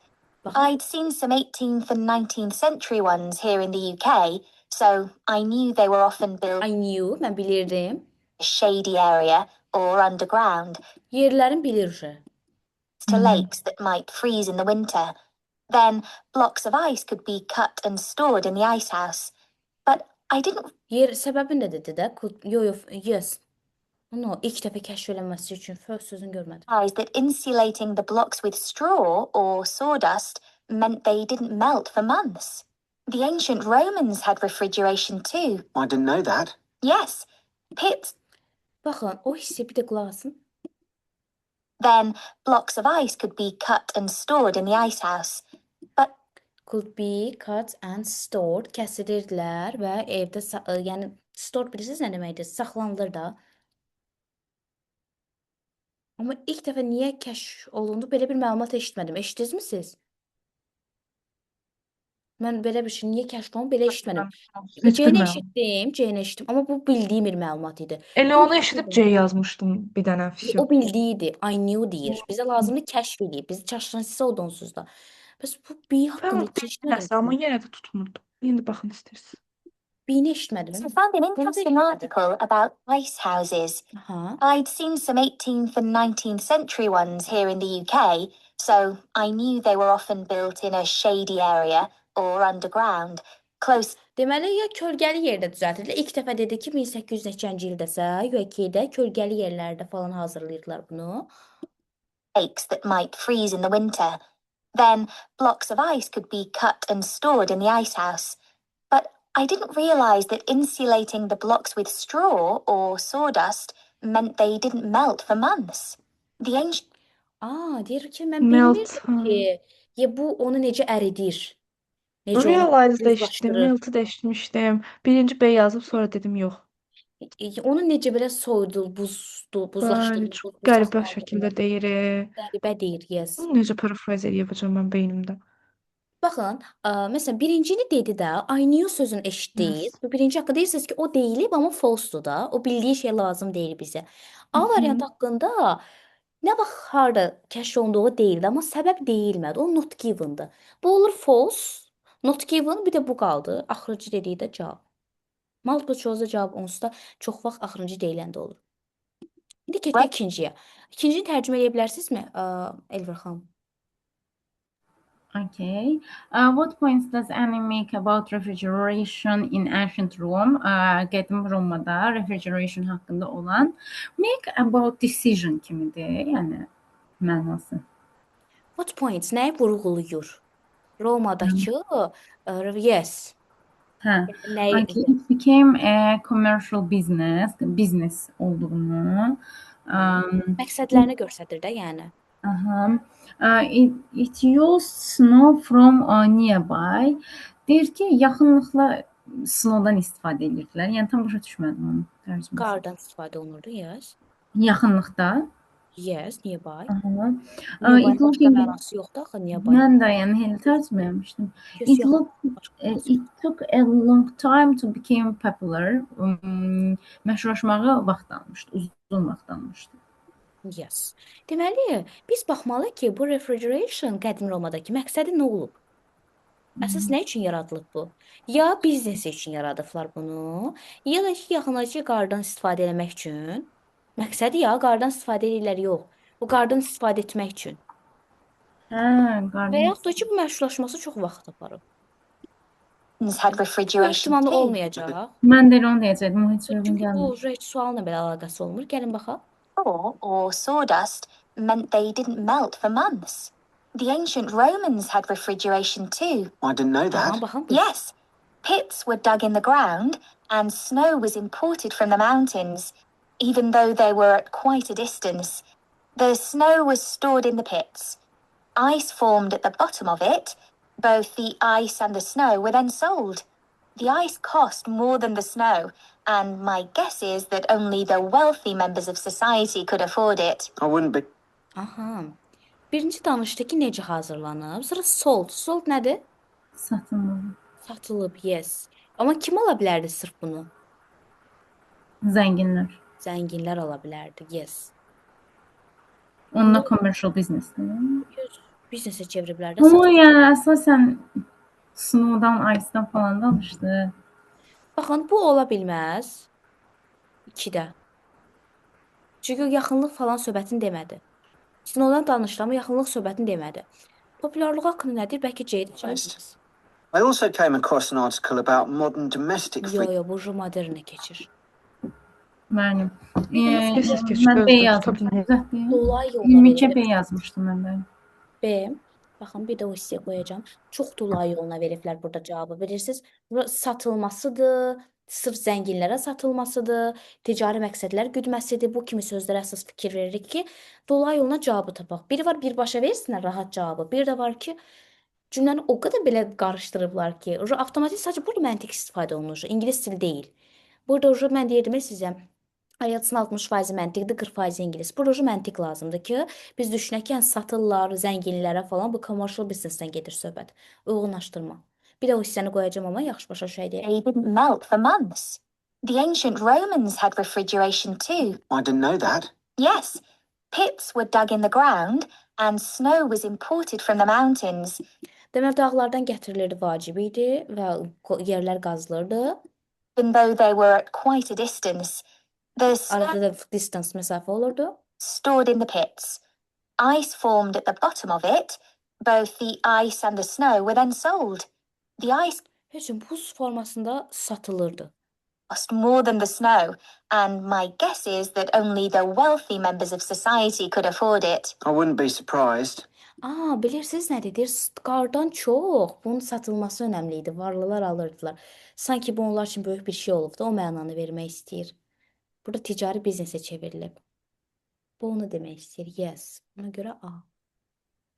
Baxın.
I'd seen some 18th and 19th century ones here in the UK, so I knew they were often built
I knew, mən bilirdim.
in a shady area or underground,
Yerlərin bilir.
to lakes that might freeze in the winter. Then blocks of ice could be cut and stored in the ice house. But I didn't
Yer səbəbi nə dedi də? Yes. Onu ilk dəfə kəşf edilməsi üçün first sözünü görmədim.
realize that insulating the blocks with straw or sawdust meant they didn't melt for months. The ancient Romans had refrigeration too.
I didn't know that.
Yes, pits.
Baxın, o hissə bir də qulaq asın.
Then blocks of ice could be cut and stored in the ice house. But
Could be cut and stored. Kəsilirdilər və evdə, yəni stored bilirsiniz nə deməkdir? Saxlanılır da. Amma ilk dəfə niyə kəşf olundu? Belə bir məlumat eşitmədim. Eşitdinizmi siz? Mən belə bir şey niyə kəşf olundu? Belə eşitmədim.
Heç
C-ni
bilmirəm.
eşitdim. Amma bu bildiyim bir məlumat idi.
Elə onu eşidib C yazmışdım bir dənə.
O bildiyi idi. I knew deyir. Bizə lazımdır kəşf edib. Bizi çaşdırıcısı oldu onsuz da. Bəs bu B haqqında heç eşitmədim.
Amma yenə də tutmurdu. İndi baxın istəyirsiniz.
B-ni eşitmədim.
I found an interesting article about ice houses.
Aha.
I'd seen some 18th and 19th century ones here in the UK, so I knew they were often built in a shady area or underground, close
Deməli, ya kölgəli yerdə düzəltirdilər. İlk dəfə dedi ki, 1800-ci ildəsə UK-də kölgəli yerlərdə falan hazırlayırdılar bunu.
lakes that might freeze in the winter. Then blocks of ice could be cut and stored in the ice house. But I didn't realise that insulating the blocks with straw or sawdust meant they didn't melt for months. The ancient
Deyir ki, mən
Melt,
bilmirdim ki, bu onu necə əridir. Necə onu
Realize-da eşitdim,
buzlaşdırır.
Melt-i də eşitmişdim. Birinci B yazıb sonra dedim yox.
Onu necə belə soyudul, buzlaşdırır.
Bəli, çox qəribə şəkildə deyir.
Qəribə deyir, yes.
Bunu necə parafraz edəcəm mən beynimdə?
Baxın, məsələn, birincini dedi də, I knew sözünü eşitdik.
Yes.
Bu birinci haqqında deyirsiniz ki, o deyilib, amma false-dur da. O bildiyi şey lazım deyil bizə. A variant haqqında nə vaxt harda kəşf olunduğu deyildi, amma səbəb deyilmədi. O not given-dır. Bu olur false, not given, bir də bu qaldı. Axırıncı dediyi də cavab. Multiple choice-da cavab onsuz da çox vaxt axırıncı deyiləndə olur. İndi keçək ikinciyə. İkincini tərcümə edə bilərsinizmi, Elvira xanım?
Okay. What points does Annie make about refrigeration in ancient Rome? Qədim Romada refrigeration haqqında olan make about decision kimidir, yəni mənası.
What points nəyi vurğulayır? Romadakı yes.
Hə.
Nəyi?
Okay, it became a commercial business olduğunu.
Məqsədlərini göstərir də, yəni.
It used snow from nearby. Deyir ki, yaxınlıqla snowdan istifadə edirdilər. Yəni tam başa düşmədim onun tərcüməsini.
Qardan istifadə olunurdu, yes.
Yaxınlıqda.
Yes, nearby.
Aha.
Nearby
It
başqa
looking
mənası yoxdur axı, nearby.
Mən də yəni elə tərcümələmişdim.
Yes,
It
yox.
looked it took a long time to become popular. Məşhurlaşmağa vaxt almışdı, uzun vaxt almışdı.
Yes. Deməli, biz baxmalıyıq ki, bu refrigeration qədim Romadakı məqsədi nə olub? Əsas nə üçün yaradılıb bu? Ya biznes üçün yaradıblar bunu, ya da ki, yaxınlıqçı qardan istifadə etmək üçün. Məqsədi ya qardan istifadə edirlər, yox. Bu qardan istifadə etmək üçün.
Hə,
Və
qardan.
yaxud da ki, bu məşhurlaşması çox vaxt aparıb.
Had
Bu
refrigeration
ehtimalı
too.
olmayacaq.
Mən də elə onu deyəcəkdim, o heç uyğun
Çünki bu
gəlmir.
heç sualla belə əlaqəsi olmur. Gəlin baxaq.
Straw or sawdust meant they didn't melt for months. The ancient Romans had refrigeration too.
I didn't know
Tamam,
that.
baxın.
Yes, pits were dug in the ground and snow was imported from the mountains, even though they were at quite a distance. The snow was stored in the pits. Ice formed at the bottom of it. Both the ice and the snow were then sold. The ice cost more than the snow, and my guess is that only the wealthy members of society could afford it.
I wouldn't be.
Aha. Birinci danışdı ki, necə hazırlanıb. Sonra sold. Sold nədir?
Satılmalı.
Satılıb, yes. Amma kim ala bilərdi sırf bunu?
Zənginlər.
Zənginlər ala bilərdi, yes.
Onunla commercial businessdir.
Biznesə çeviriblər də.
Amma yəni əsasən snowdan, ice-dan falan danışdı.
Baxın, bu ola bilməz. 2-də. Çünki yaxınlıq falan söhbətini demədi. Snowdan danışdı, amma yaxınlıq söhbətini demədi. Popularlıq haqqında nədir? Bəlkə Jade.
I also came across an article about modern domestic
Yo, bu modernə keçir.
Mənim.
Keşke
Mən B
şöyle
yazmışdım.
tabii.
Düzəltdim.
Dolay yoluna
22
verib.
B yazmışdım mən də.
B. Baxın, bir də o hissəyə qoyacağam. Çox dolay yoluna veriblər burada cavabı. Bilirsiniz, bu satılmasıdır, sırf zənginlərə satılmasıdır, ticari məqsədlər güdməsidir. Bu kimi sözlərə əsas fikir veririk ki, dolay yoluna cavabı tapaq. Biri var birbaşa versinlər rahat cavabı. Bir də var ki, cümləni o qədər belə qarışdırıblar ki, avtomatik sadəcə burada məntiq istifadə olunur. İngilis dili deyil. Burada mən deyirdim sizə, IELTS-ın 60% məntiqdir, 40% ingilis. Burada məntiq lazımdır ki, biz düşünək ki, yəni satırlar, zənginlərə falan, bu commercial business-dən gedir söhbət. Uyğunlaşdırma. Bir də o hissəni qoyacağam, amma yaxşı başa düşək deyək.
They didn't melt for months. The ancient Romans had refrigeration too.
I didn't know that.
Yes, pits were dug in the ground and snow was imported from the mountains.
Deməli, dağlardan gətirilirdi, vacib idi və yerlər qazılırdı.
Even though they were at quite a distance, the snow
Arada da distance məsafə olurdu.
stored in the pits. Ice formed at the bottom of it. Both the ice and the snow were then sold. The ice
Heç buz formasında satılırdı.
cost more than the snow, and my guess is that only the wealthy members of society could afford it.
I wouldn't be surprised.
Bilirsiniz nə dedir? Qardan çox bunun satılması önəmli idi. Varlılar alırdılar. Sanki bu onlar üçün böyük bir şey olubdu. O mənanı vermək istəyir. Burada ticari biznesə çevrilib. Bu onu demək istəyir. Yes. Ona görə A.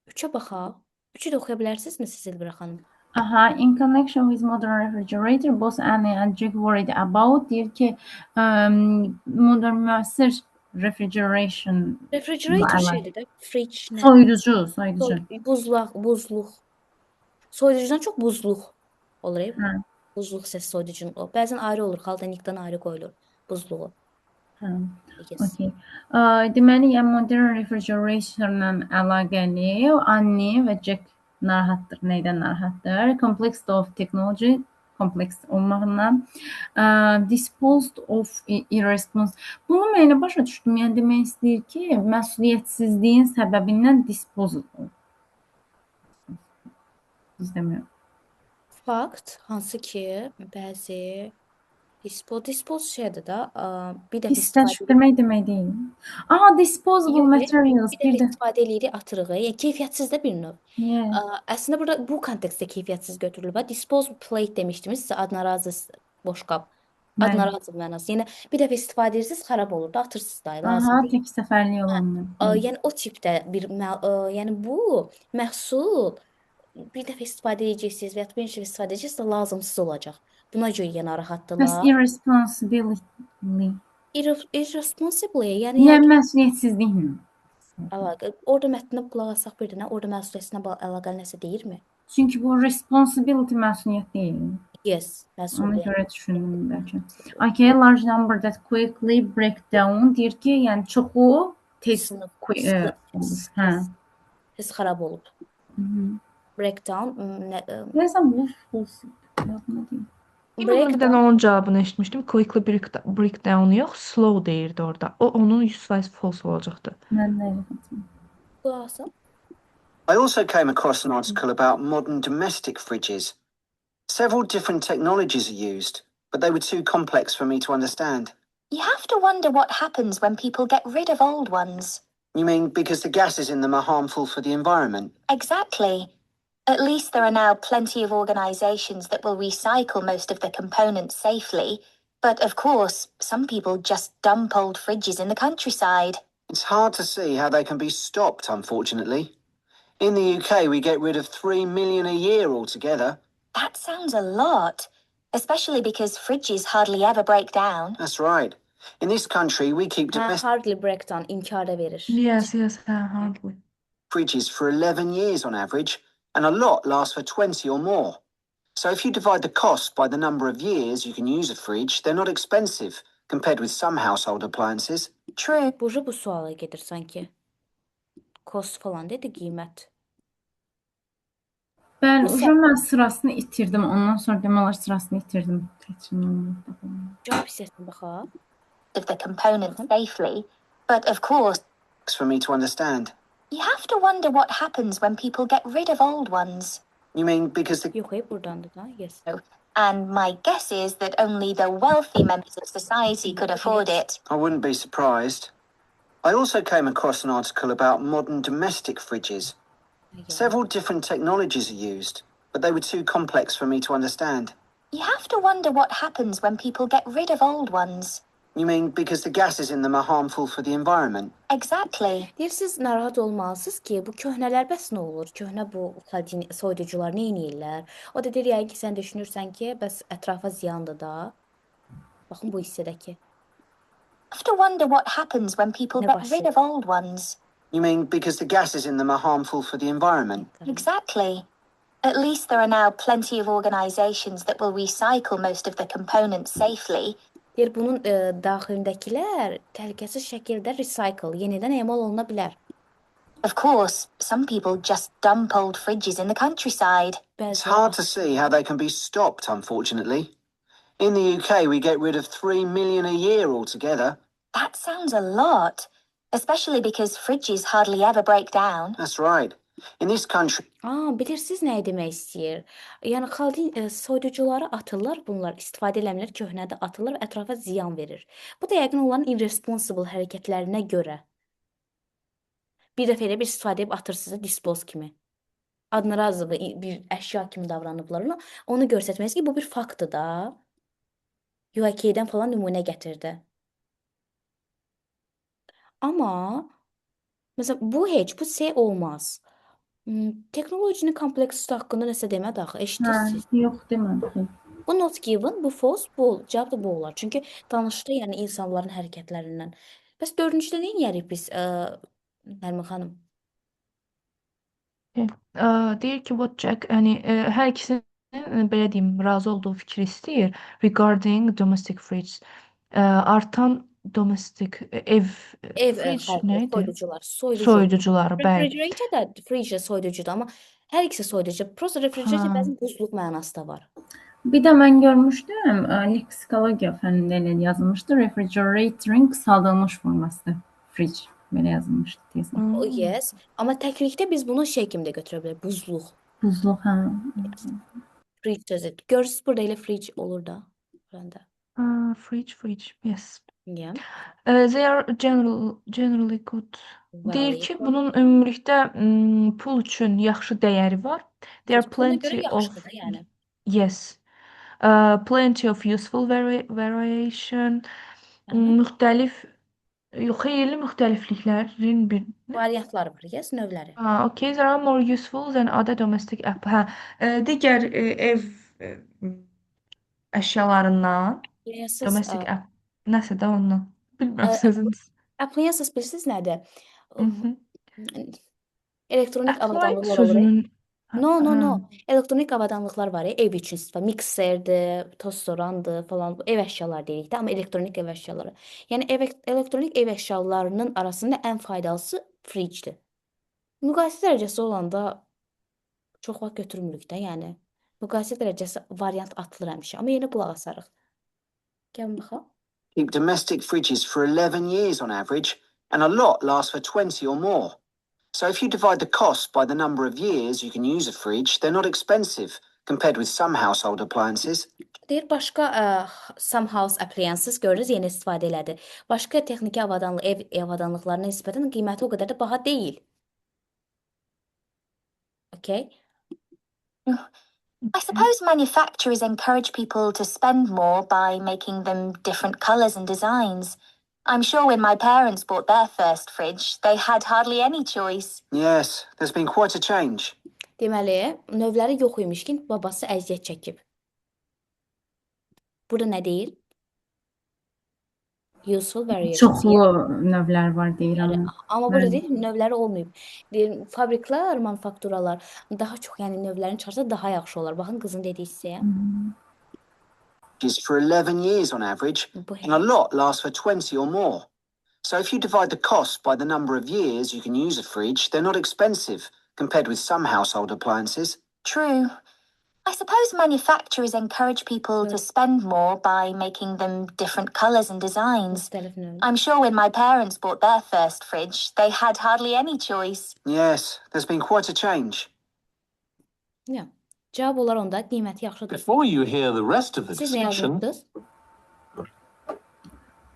3-ə baxaq. 3-ü də oxuya bilərsinizmi siz Elvira xanım?
Aha, in connection with modern refrigerator, both Anne and Jack worried about deyir ki, modern müasir refrigeration
Refrigerator şeydir də. Fridge nə?
soyuducu.
Buzluq. Soyuducudan çox buzluq olur.
Hə.
Buzluq səs soyuducunun o. Bəzən ayrı olur, xaldanikdən ayrı qoyulur buzluğu.
Hə.
Yes.
Okay. Deməli, yəni modern refrigerationla əlaqəli Anne və Jack narahatdır. Neydən narahatdır? Complexity of technology, kompleks olmağından. Disposed of irresponsible. Bunu mən elə başa düşdüm. Yəni demək istəyir ki, məsuliyyətsizliyin səbəbindən disposed olub. Düz demiyorum.
Fakt, hansı ki, bəzi Dispose şeydir də, bir dəfə istifadə
Pisləşdirmək demək deyil. Disposable
Yox,
materials
bir
bir
dəfə
də.
istifadə eləyirik, atırıq. Yəni keyfiyyətsiz də bir növ.
Yeah.
Əslində burada bu kontekstdə keyfiyyətsiz götürülüb. Disposable plate demişdiniz, sizə adına razı boşqab. Adına
Bəli.
razı mənası. Yəni bir dəfə istifadə edirsiniz, xarab olur da, atırsınız da, lazım
Aha,
deyil.
tək səfərlik olanlar.
Yəni o tipdə yəni bu məhsul bir dəfə istifadə edəcəksiniz və ya bir neçə dəfə istifadə edəcəksiniz də lazımsız olacaq. Buna görə
Bəs
narahatdırlar.
irresponsibility.
Irresponsible, yəni
Yəni məsuliyyətsizliklə.
əlaqə. Orada mətninə qulaq asaq bir dənə, orada məsuliyyətinə əlaqəli nəsə deyirmi?
Çünki bu responsibility məsuliyyət deyil.
Yes,
Ona
məsuliyyət.
görə düşündüm bəlkə. Okay, large number that quickly break down deyir ki, yəni çoxu tez
Sınıq,
olur. Hə.
Tez xarab olub. Breakdown,
Deyəsən bu false. Yadıma deyil.
Bir dənə onun cavabını eşitmişdim. Quickly breakdown yox, slow deyirdi orada. O onun 100% false olacaqdı.
Mən də elə xatırlayıram.
qulaq asaq.
I also came across an article about modern domestic fridges. Several different technologies are used, but they were too complex for me to understand.
You have to wonder what happens when people get rid of old ones.
You mean because the gases in them are harmful for the environment?
Exactly. At least there are now plenty of organizations that will recycle most of the components safely. But of course, some people just dump old fridges in the countryside.
It's hard to see how they can be stopped, unfortunately. In the UK, we get rid of 3 million a year altogether.
That sounds a lot, especially because fridges hardly ever break down.
That's right. In this country, we keep domestic
Hardly breakdown inkara verir.
Yes, hardly.
fridges for 11 years on average, and a lot lasts for 20 or more. So if you divide the cost by the number of years you can use a fridge, they're not expensive compared with some household appliances.
True.
Bu suala gedir sanki. Cost falan dedi, qiymət.
Bəli,
Bu
mən sırasını itirdim. Ondan sonra demək olar sırasını itirdim.
Cavab hissəsinə baxaq.
Of the components safely. But of course,
It's for me to understand.
you have to wonder what happens when people get rid of old ones.
You mean because the
Yox, burdandır da. Yes.
And my guess is that only the wealthy members of society could afford it.
I wouldn't be surprised. I also came across an article about modern domestic fridges. Several different technologies are used, but they were too complex for me to understand.
You have to wonder what happens when people get rid of old ones.
You mean because the gases in them are harmful for the environment?
Exactly.
Deyirsiniz, narahat olmalısınız ki, bu köhnələr bəs nə olur? Köhnə bu soyuducular nə edirlər? O da deyir, yəni ki, sən düşünürsən ki, bəs ətrafa ziyandır da. Baxın bu hissədəki.
You have to wonder what happens when people
Ne
get
başlıyor?
rid of old ones.
You mean because the gases in them are harmful for the environment?
Exactly. At least there are now plenty of organizations that will recycle most of the components safely.
Deyir, bunun daxilindəkilər təhlükəsiz şəkildə recycle, yenidən emal oluna bilər.
Of course, some people just dump old fridges in the countryside.
It's hard to see how they can be stopped, unfortunately. In the UK, we get rid of 3 million a year altogether.
That sounds a lot, especially because fridges hardly ever break down.
That's right. In this country,
Bilirsiniz nə demək istəyir? Yəni xalqın soyuducuları atırlar, bunlar istifadə eləmirlər, köhnədə atırlar, ətrafa ziyan verir. Bu da yəqin onların irresponsible hərəkətlərinə görə. Bir dəfə elə bir istifadə edib atırsınız dispose kimi. Adına razı bir əşya kimi davranıblar. Onu göstərmək ki, bu bir faktdır da. UK-dən falan nümunə gətirdi. Amma məsələn bu heç bu olmaz. Texnologinin kompleksisi haqqında nəsə demədi axı, eşidirsiniz?
Yox, demədim.
Bu not given, bu false, bu cavab da bu olar. Çünki danışdı yəni insanların hərəkətlərindən. Bəs dördüncüdə nə edirik biz, Nərmin xanım?
Deyir ki, what Jack, yəni hər ikisinin belə deyim, razı olduğu fikri istəyir regarding domestic fridges. Artan domestic ev fridge neydi? Soyuducuları, bəli.
Refrigerator da fridge soyuducudur, amma hər ikisi soyuducu. Prosta refrigerator bəzən buzluq mənası da var.
Bir də mən görmüşdüm, leksikologiya fənnində elə yazılmışdı, refrigeratorin qısaldılmış forması, fridge belə yazılmışdı deyəsən.
Yes, amma təklikdə biz bunu şey kimi də götürə bilərik, buzluq.
Buzluq, hə.
Fridge sözü. Görürsünüz burada elə fridge olur da. Buranda.
Fridge. Yes.
Yeah.
They are generally good. Deyir ki,
Valuable.
bunun ümumilikdə pul üçün yaxşı dəyəri var. There are
Yes, pula görə
plenty of
yaxşıdır da yəni.
yes. Plenty of useful variation.
Aha.
Müxtəlif xeyirli müxtəlifliklərin bir
Variantları var, yes, növləri.
Okay, there are more useful than other domestic digər ev əşyalarından
Appliances,
domestic nəsə də ondan. Bilmirəm sözünü.
appliances bilirsiniz nədir?
Mhm.
Elektronik
Appliance
avadanlıqlar olur.
sözünün
No. Elektronik avadanlıqlar var, ev üçün istifadə. Mikserdir, tostorandır falan. Ev əşyaları deyirik də, amma elektronik ev əşyaları. Yəni elektronik ev əşyalarının arasında ən faydalısı fridgedir. Müqayisə dərəcəsi olanda çox vaxt götürmürük də, yəni. Müqayisə dərəcəsi variant atılır həmişə, amma yenə qulaq asarıq. Gəlin baxaq.
Keep domestic fridges for 11 years on average, and a lot lasts for 20 or more. So if you divide the cost by the number of years you can use a fridge, they're not expensive compared with some household appliances.
Deyir, başqa some house appliances görürüz, yeni istifadə elədi. Başqa texniki ev avadanlıqlarına nisbətən qiyməti o qədər də baha deyil. Okay?
I suppose manufacturers encourage people to spend more by making them different colours and designs. I'm sure when my parents bought their first fridge, they had hardly any choice.
Yes, there's been quite a change.
Deməli, növləri yox imiş ki, babası əziyyət çəkib. Burada nə deyir? Useful variations.
Çoxlu növlər var deyirəm.
Amma burada deyir, növləri olmayıb. Deyir, fabriklər, manufakturalar daha çox, yəni növlərini çıxarsa daha yaxşı olar. Baxın, qızın dediyi hissəyə.
For 11 years on average, and a lot lasts for 20 or more. So if you divide the cost by the number of years you can use a fridge, they're not expensive compared with some household appliances.
True. I suppose manufacturers encourage people to spend more by making them different colours and designs.
Müxtəlif növ.
I'm sure when my parents bought their first fridge, they had hardly any choice.
Yes, there's been quite a change.
Yeah. Cavab olar onda, qiyməti yaxşıdır.
Before you hear the rest of the
Siz nə
discussion,
yazmışdınız?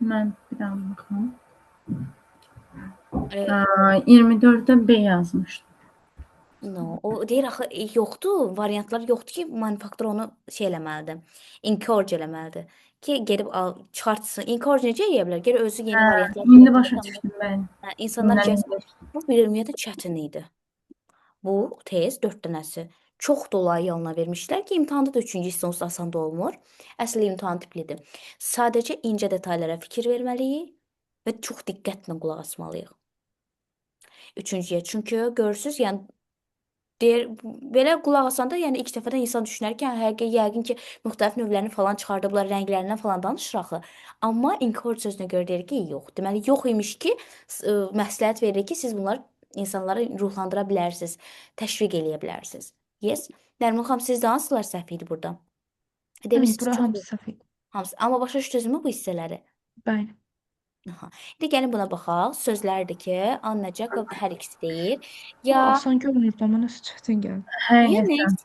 Mən bir daha baxım.
E,
24-də B yazmışdım.
No, o deyir axı yoxdur, variantlar yoxdur ki, manufaktur onu şey eləməlidir. Encourage eləməlidir. Ki gedib çıxartsın. Encourage necə edə bilər? Gəl özü yeni variantlar.
İndi başa düşdüm mən.
İnsanlar bu ümumiyyətlə çətin idi. Bu test 4 dənəsi çox dolayı yoluna vermişlər ki, imtahanda da 3-cü hissə onsuz asan da olmur. Əsl imtahan tiplidir. Sadəcə incə detallara fikir verməliyik və çox diqqətlə qulaq asmalıyıq. Üçüncüyə, çünki görürsüz, yəni deyir, belə qulaq asanda, yəni ilk dəfədən insan düşünər ki, yəqin ki, müxtəlif növlərini falan çıxardıblar, rənglərindən falan danışır axı. Amma encourage sözünə görə deyir ki, yox. Deməli, yox imiş ki, məsləhət verir ki, siz bunları insanlara ruhlandıra bilərsiniz, təşviq eləyə bilərsiniz. Yes. Nərmin xanım, sizdə hansılar səhv idi burada?
Bura hamısı səhv idi.
Hamısı. Amma başa düşdünüzmü bu hissələri?
Bəli.
İndi gəlin buna baxaq. Sözlərdir ki, Anna Jacob hər ikisi deyir.
Ya asan görünürdü, amma nəsə çətin gəldi.
Həqiqətən.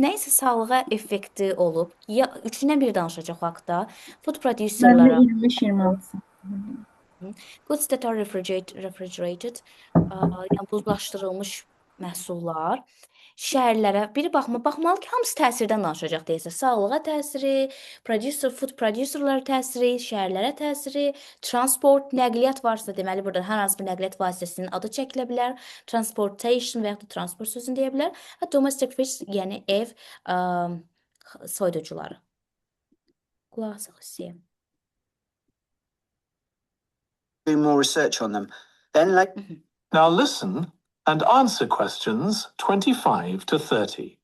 Nəysə sağlığa effekti olub. Ya üçündən biri danışacaq o haqda. Food producerlara.
25-26.
Goods that are refrigerated, yəni buzlaşdırılmış məhsullar. Şəhərlərə biri baxmalı ki, hamısı təsirdən danışacaq deyəsə. Sağlığa təsiri, food producerlara təsiri, şəhərlərə təsiri, transport, nəqliyyat varsa, deməli burada hər hansı bir nəqliyyat vasitəsinin adı çəkilə bilər. Transportation və ya da transport sözünü deyə bilər. Və domestic fridge, yəni ev soyuducuları. Qulaq asaq hissəyə.
Do more research on them. Then,
now listen and answer questions 25 to 30.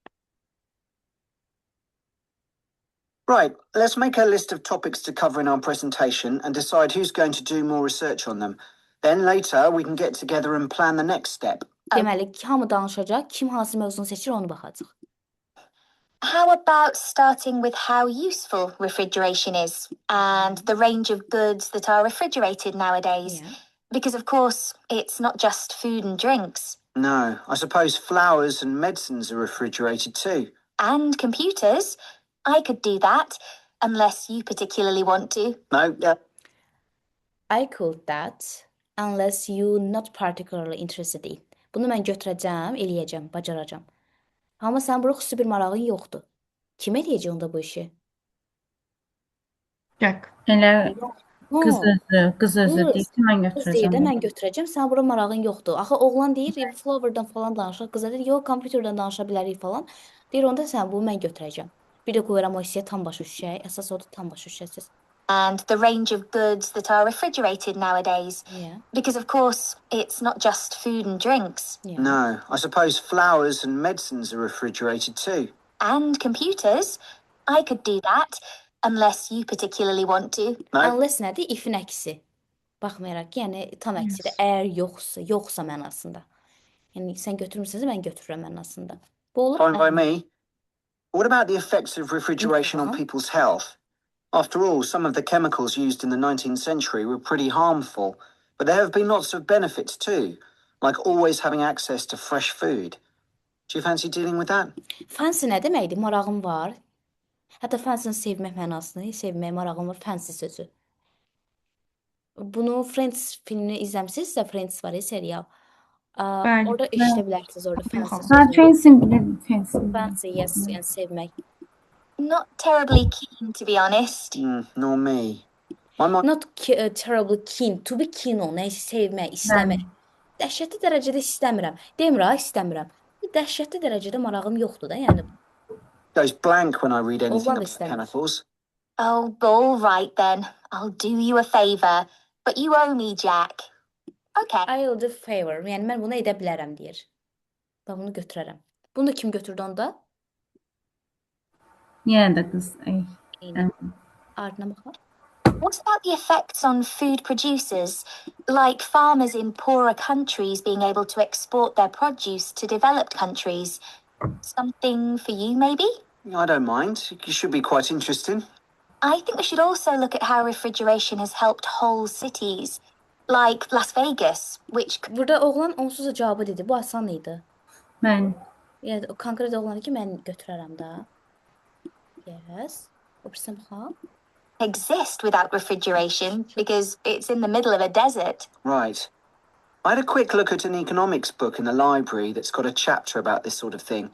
Right, let's make a list of topics to cover in our presentation and decide who's going to do more research on them. Then later we can get together and plan the next step.
Deməli, hamı danışacaq, kim hansı mövzunu seçir onu baxacaq.
How about starting with how useful refrigeration is and the range of goods that are refrigerated nowadays?
Yeah.
Because, of course, it's not just food and drinks.
No, I suppose flowers and medicines are refrigerated too.
And computers. I could do that. unless you particularly want to.
No,
I could that unless you not particularly interested in. Bunu mən götürəcəm, eləyəcəm, bacaracam. Amma sən bura xüsusi bir marağın yoxdur. Kim eləyəcək onda bu işi?
Jack.
Elə
No.
qız özü deyir ki, mən
Qız deyir də
götürəcəm.
mən götürəcəm, sən bura marağın yoxdur. Axı oğlan deyir, Flower'dan falan danışır. Qıza deyir, yox, kompüterdən danışa bilərik falan. Deyir, onda sən bunu mən götürəcəm. Bir də qoyuram o hissəyə tam başa düşək. Əsas odur tam başa düşəsiz.
And the range of goods that are refrigerated nowadays.
Yeah.
Because, of course, it's not just food and drinks.
Yeah.
no. I suppose flowers and medicines are refrigerated too.
And computers. I could do that, unless you particularly want to.
No,
Unless nədir? If-in əksi. Baxmayaraq ki, yəni tam əksidir. Əgər yoxsa mənasında. Yəni sən götürmürsənsə mən götürürəm mənasında. Bu olur.
fine by me. What about the effects of refrigeration on
Uh-huh.
people's health? After all, some of the chemicals used in the 19th century were pretty harmful, but there have been lots of benefits too, like always having access to fresh food. Do you fancy dealing with that?
Fancy nə deməkdir? Marağım var. Hətta fancy sevmək mənasını, sevmək marağım var, fancy sözü. Bunu Friends filmini izləmisinizsə, Friends var ya serial.
Bəli.
Orada eşidə bilərsiniz orada fancy
Yox.
Ha,
sözünü.
Fancy bilirəm, fancy.
Fancy, yes, yəni sevmək.
Not terribly keen, to be honest.
Nor me. My mom.
Not terribly keen, to be keen on, nəyisə sevmək, istəmək. Dəhşətli dərəcədə istəmirəm. Demir, istəmirəm. Dəhşətli dərəcədə marağım yoxdur da, yəni.
Goes blank when I read anything
Olan
about
istemez.
chemicals.
Oh, all right then. I'll do you a favour. But you owe me, Jack. Okay.
I'll do favor. Yəni mən bunu edə bilərəm deyir. Və bunu götürərəm. Bunu da kim götürdü onda?
Yenə də qız. Ay.
Ardına baxaq.
What about the effects on food producers, like farmers in poorer countries being able to export their produce to developed countries? Something for you, maybe?
I don't mind. It should be quite interesting.
I think we should also look at how refrigeration has helped whole cities, like Las Vegas, which
Burada oğlan onsuz da cavabı dedi. Bu asan idi.
Mən
Yəni o konkret oğlanı ki mən götürərəm də. Yes. O birisi baxaq.
exist without refrigeration because it's in the middle of a desert.
Right. I had a quick look at an economics book in the library that's got a chapter about this sort of thing.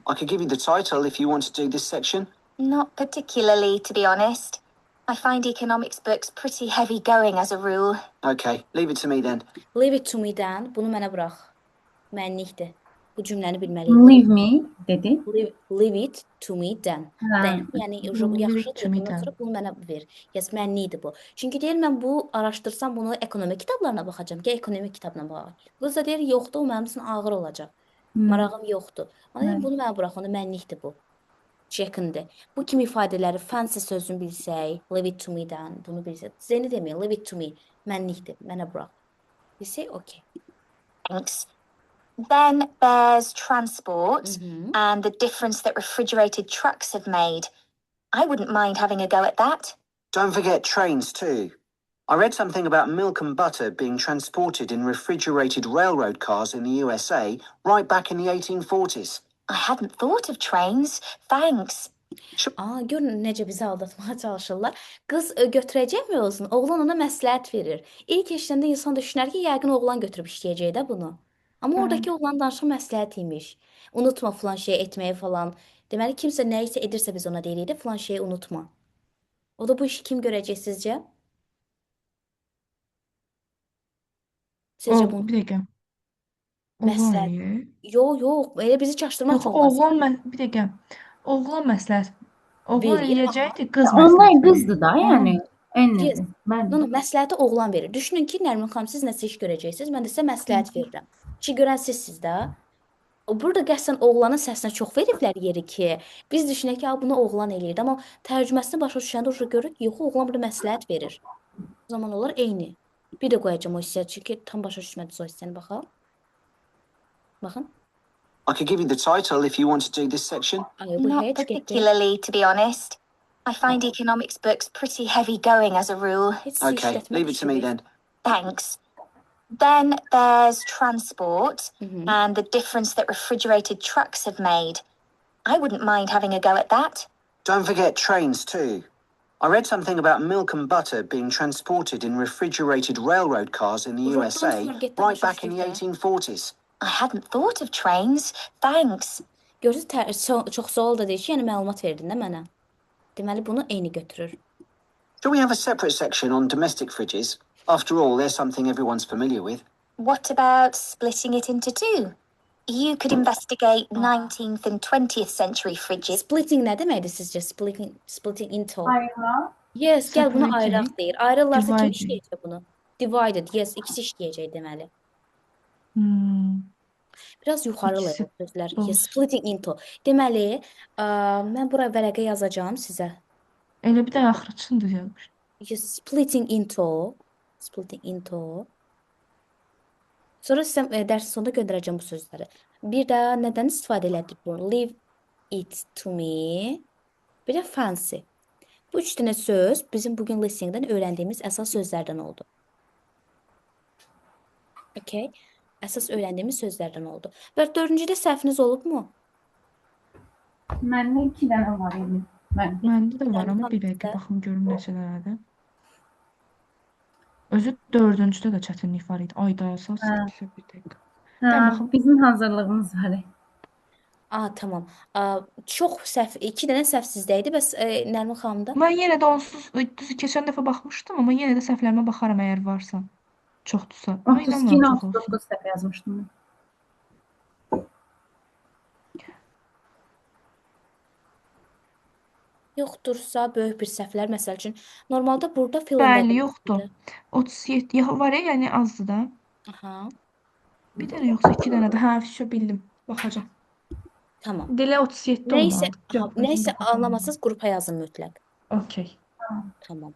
I could give you the title if you want to do this section.
Not particularly, to be honest. I find economics books pretty heavy going as a rule.
Okay, leave it to me then.
Leave it to me-dən bunu mənə burax. Mənlikdir. Bu cümləni bilməliyik.
leave me dedi.
Leave it to me-dən.
Hə.
Yəni
Leave it
yaxşı
to me
bundan
then.
sonra bunu mənə ver. Yes, mənlikdir bu. Çünki deyir mən bu araşdırsam bunu ekonomi kitablarına baxacağam. Gəl ekonomi kitabına baxaq. Qız da deyir yoxdur, o mənim üçün ağır olacaq. Marağım yoxdur. Amma deyir bunu mənə burax, onda mənlikdir bu. Çəkindir. Bu kimi ifadələri fancy sözünü bilsək, leave it to me-dən bunu bilsək. Zəni deməyin, leave it to me. Mənlikdir, mənə burax. Bilsək, okay.
Thanks. Then there's transport and the difference that refrigerated trucks have made. I wouldn't mind having a go at that.
Don't forget trains too. I read something about milk and butter being transported in refrigerated railroad cars in the USA right back in the 1840s.
I hadn't thought of trains. Thanks.
Gör necə bizi aldatmağa çalışırlar. Qız götürəcəkmi olsun? Oğlan ona məsləhət verir. İlk eşidəndə insan düşünər ki, yəqin oğlan götürüb işləyəcək də bunu. Amma oradakı oğlan danışıq məsləhət imiş. Unutma filan şey etməyi falan. Deməli kimsə nə isə edirsə biz ona deyirik də filan şeyi unutma. O da bu işi kim görəcək sizcə? Sizcə bunu
Bir dəqiqə. Oğlan
Məsləhət.
eləyir.
Yox, elə bizi çaşdırmaq
Yox,
üçün olmaz.
bir dəqiqə. Oğlan məsləhət. Oğlan
Verir.
eləyəcəkdi, qız
Onlar
məsləhət.
qızdır da, yəni. Ən
Yes.
Mən
No, məsləhəti oğlan verir. Düşünün ki, Nərmin xanım siz nəsə iş görəcəksiniz, mən də sizə məsləhət verirəm. İşi görən sizsiz də. Burada qəsdən oğlanın səsinə çox veriblər yeri ki, biz düşünək ki, bunu oğlan eləyirdi, amma tərcüməsini başa düşəndə o görürük ki, yox, oğlan burada məsləhət verir. O zaman onlar eyni. Bir də qoyacağım o hissəyə, çünki tam başa düşmədiniz o hissəni baxaq. Baxın.
I could give you the title if you want to do this section.
Ay, bu
Not
heç getdi.
particularly, to be honest. I find economics books pretty heavy going as a rule.
Heç
Okay,
işlətmək
leave it to me
işi
then.
Thanks. Then there's transport
Mhm.
and the difference that refrigerated trucks have made. I wouldn't mind having a go at that.
Don't forget trains too. I read something about milk and butter being transported in refrigerated railroad cars in the
Uzaqdan
USA
supermarketdə
right
başa
back in the
düşürsən.
1840s.
I hadn't thought of trains. Thanks.
Görürsüz, çox sual da deyir ki, yəni məlumat verdin də mənə. Deməli, bunu eyni götürür.
Shall we have a separate section on domestic fridges? After all, they're something everyone's familiar with.
What about splitting it into two? You could investigate 19th and 20th century fridges.
Splitting nə deməkdir sizcə? Splitting into.
Ayırmaq.
Yes, gəl bunu
Separating,
ayıraq deyir. Ayrırlarsa kim
dividing.
işləyəcək bunu? Divided, yes, ikisi işləyəcək deməli. Biraz yuxarı
İkisi
level sözlər.
both.
Yes, splitting into. Deməli, mən bura vərəqə yazacağım sizə.
Elə bir də axırıcısını da yazmış.
Yes, splitting into. Splitting into. Sonra sizə dərsin sonunda göndərəcəm bu sözləri. Bir də nədən istifadə elədik bunu? Leave it to me. Bir də fancy. Bu 3 dənə söz bizim bugün listeningdən öyrəndiyimiz əsas sözlərdən oldu. Okay. Əsas öyrəndiyimiz sözlərdən oldu. Və 4-cüdə səhviniz olubmu?
Məndə 2 dənə var idi.
Məndə də var, amma bir dəqiqə baxım görüm neçələrədir. Özü 4-cüdə də çətinlik var idi. Ayda əsas bir dəqiqə. baxım.
Bizim hazırlığımız var.
Tamam. Çox səhv, 2 dənə səhv sizdə idi, bəs Nərmin xanımda?
Mən yenə də onsuz keçən dəfə baxmışdım, amma yenə də səhvlərimə baxaram əgər varsa. Çoxdursa. Amma
32
inanmıram çox olsun.
39 dəfə yazmışdım.
Yoxdursa böyük bir səhvlər, məsəl üçün normalda burada fill in
Bəli,
the
yoxdur. 37 var ya, yəni azdır da.
Aha,
Bir dənə yoxsa 2 dənə də. Hə, şu bildim. Baxacağam.
tamam.
Dilə 37
Nəysə,
olmalıdır.
nəysə anlamasınız qrupa yazın mütləq.
Okay.
Tamam.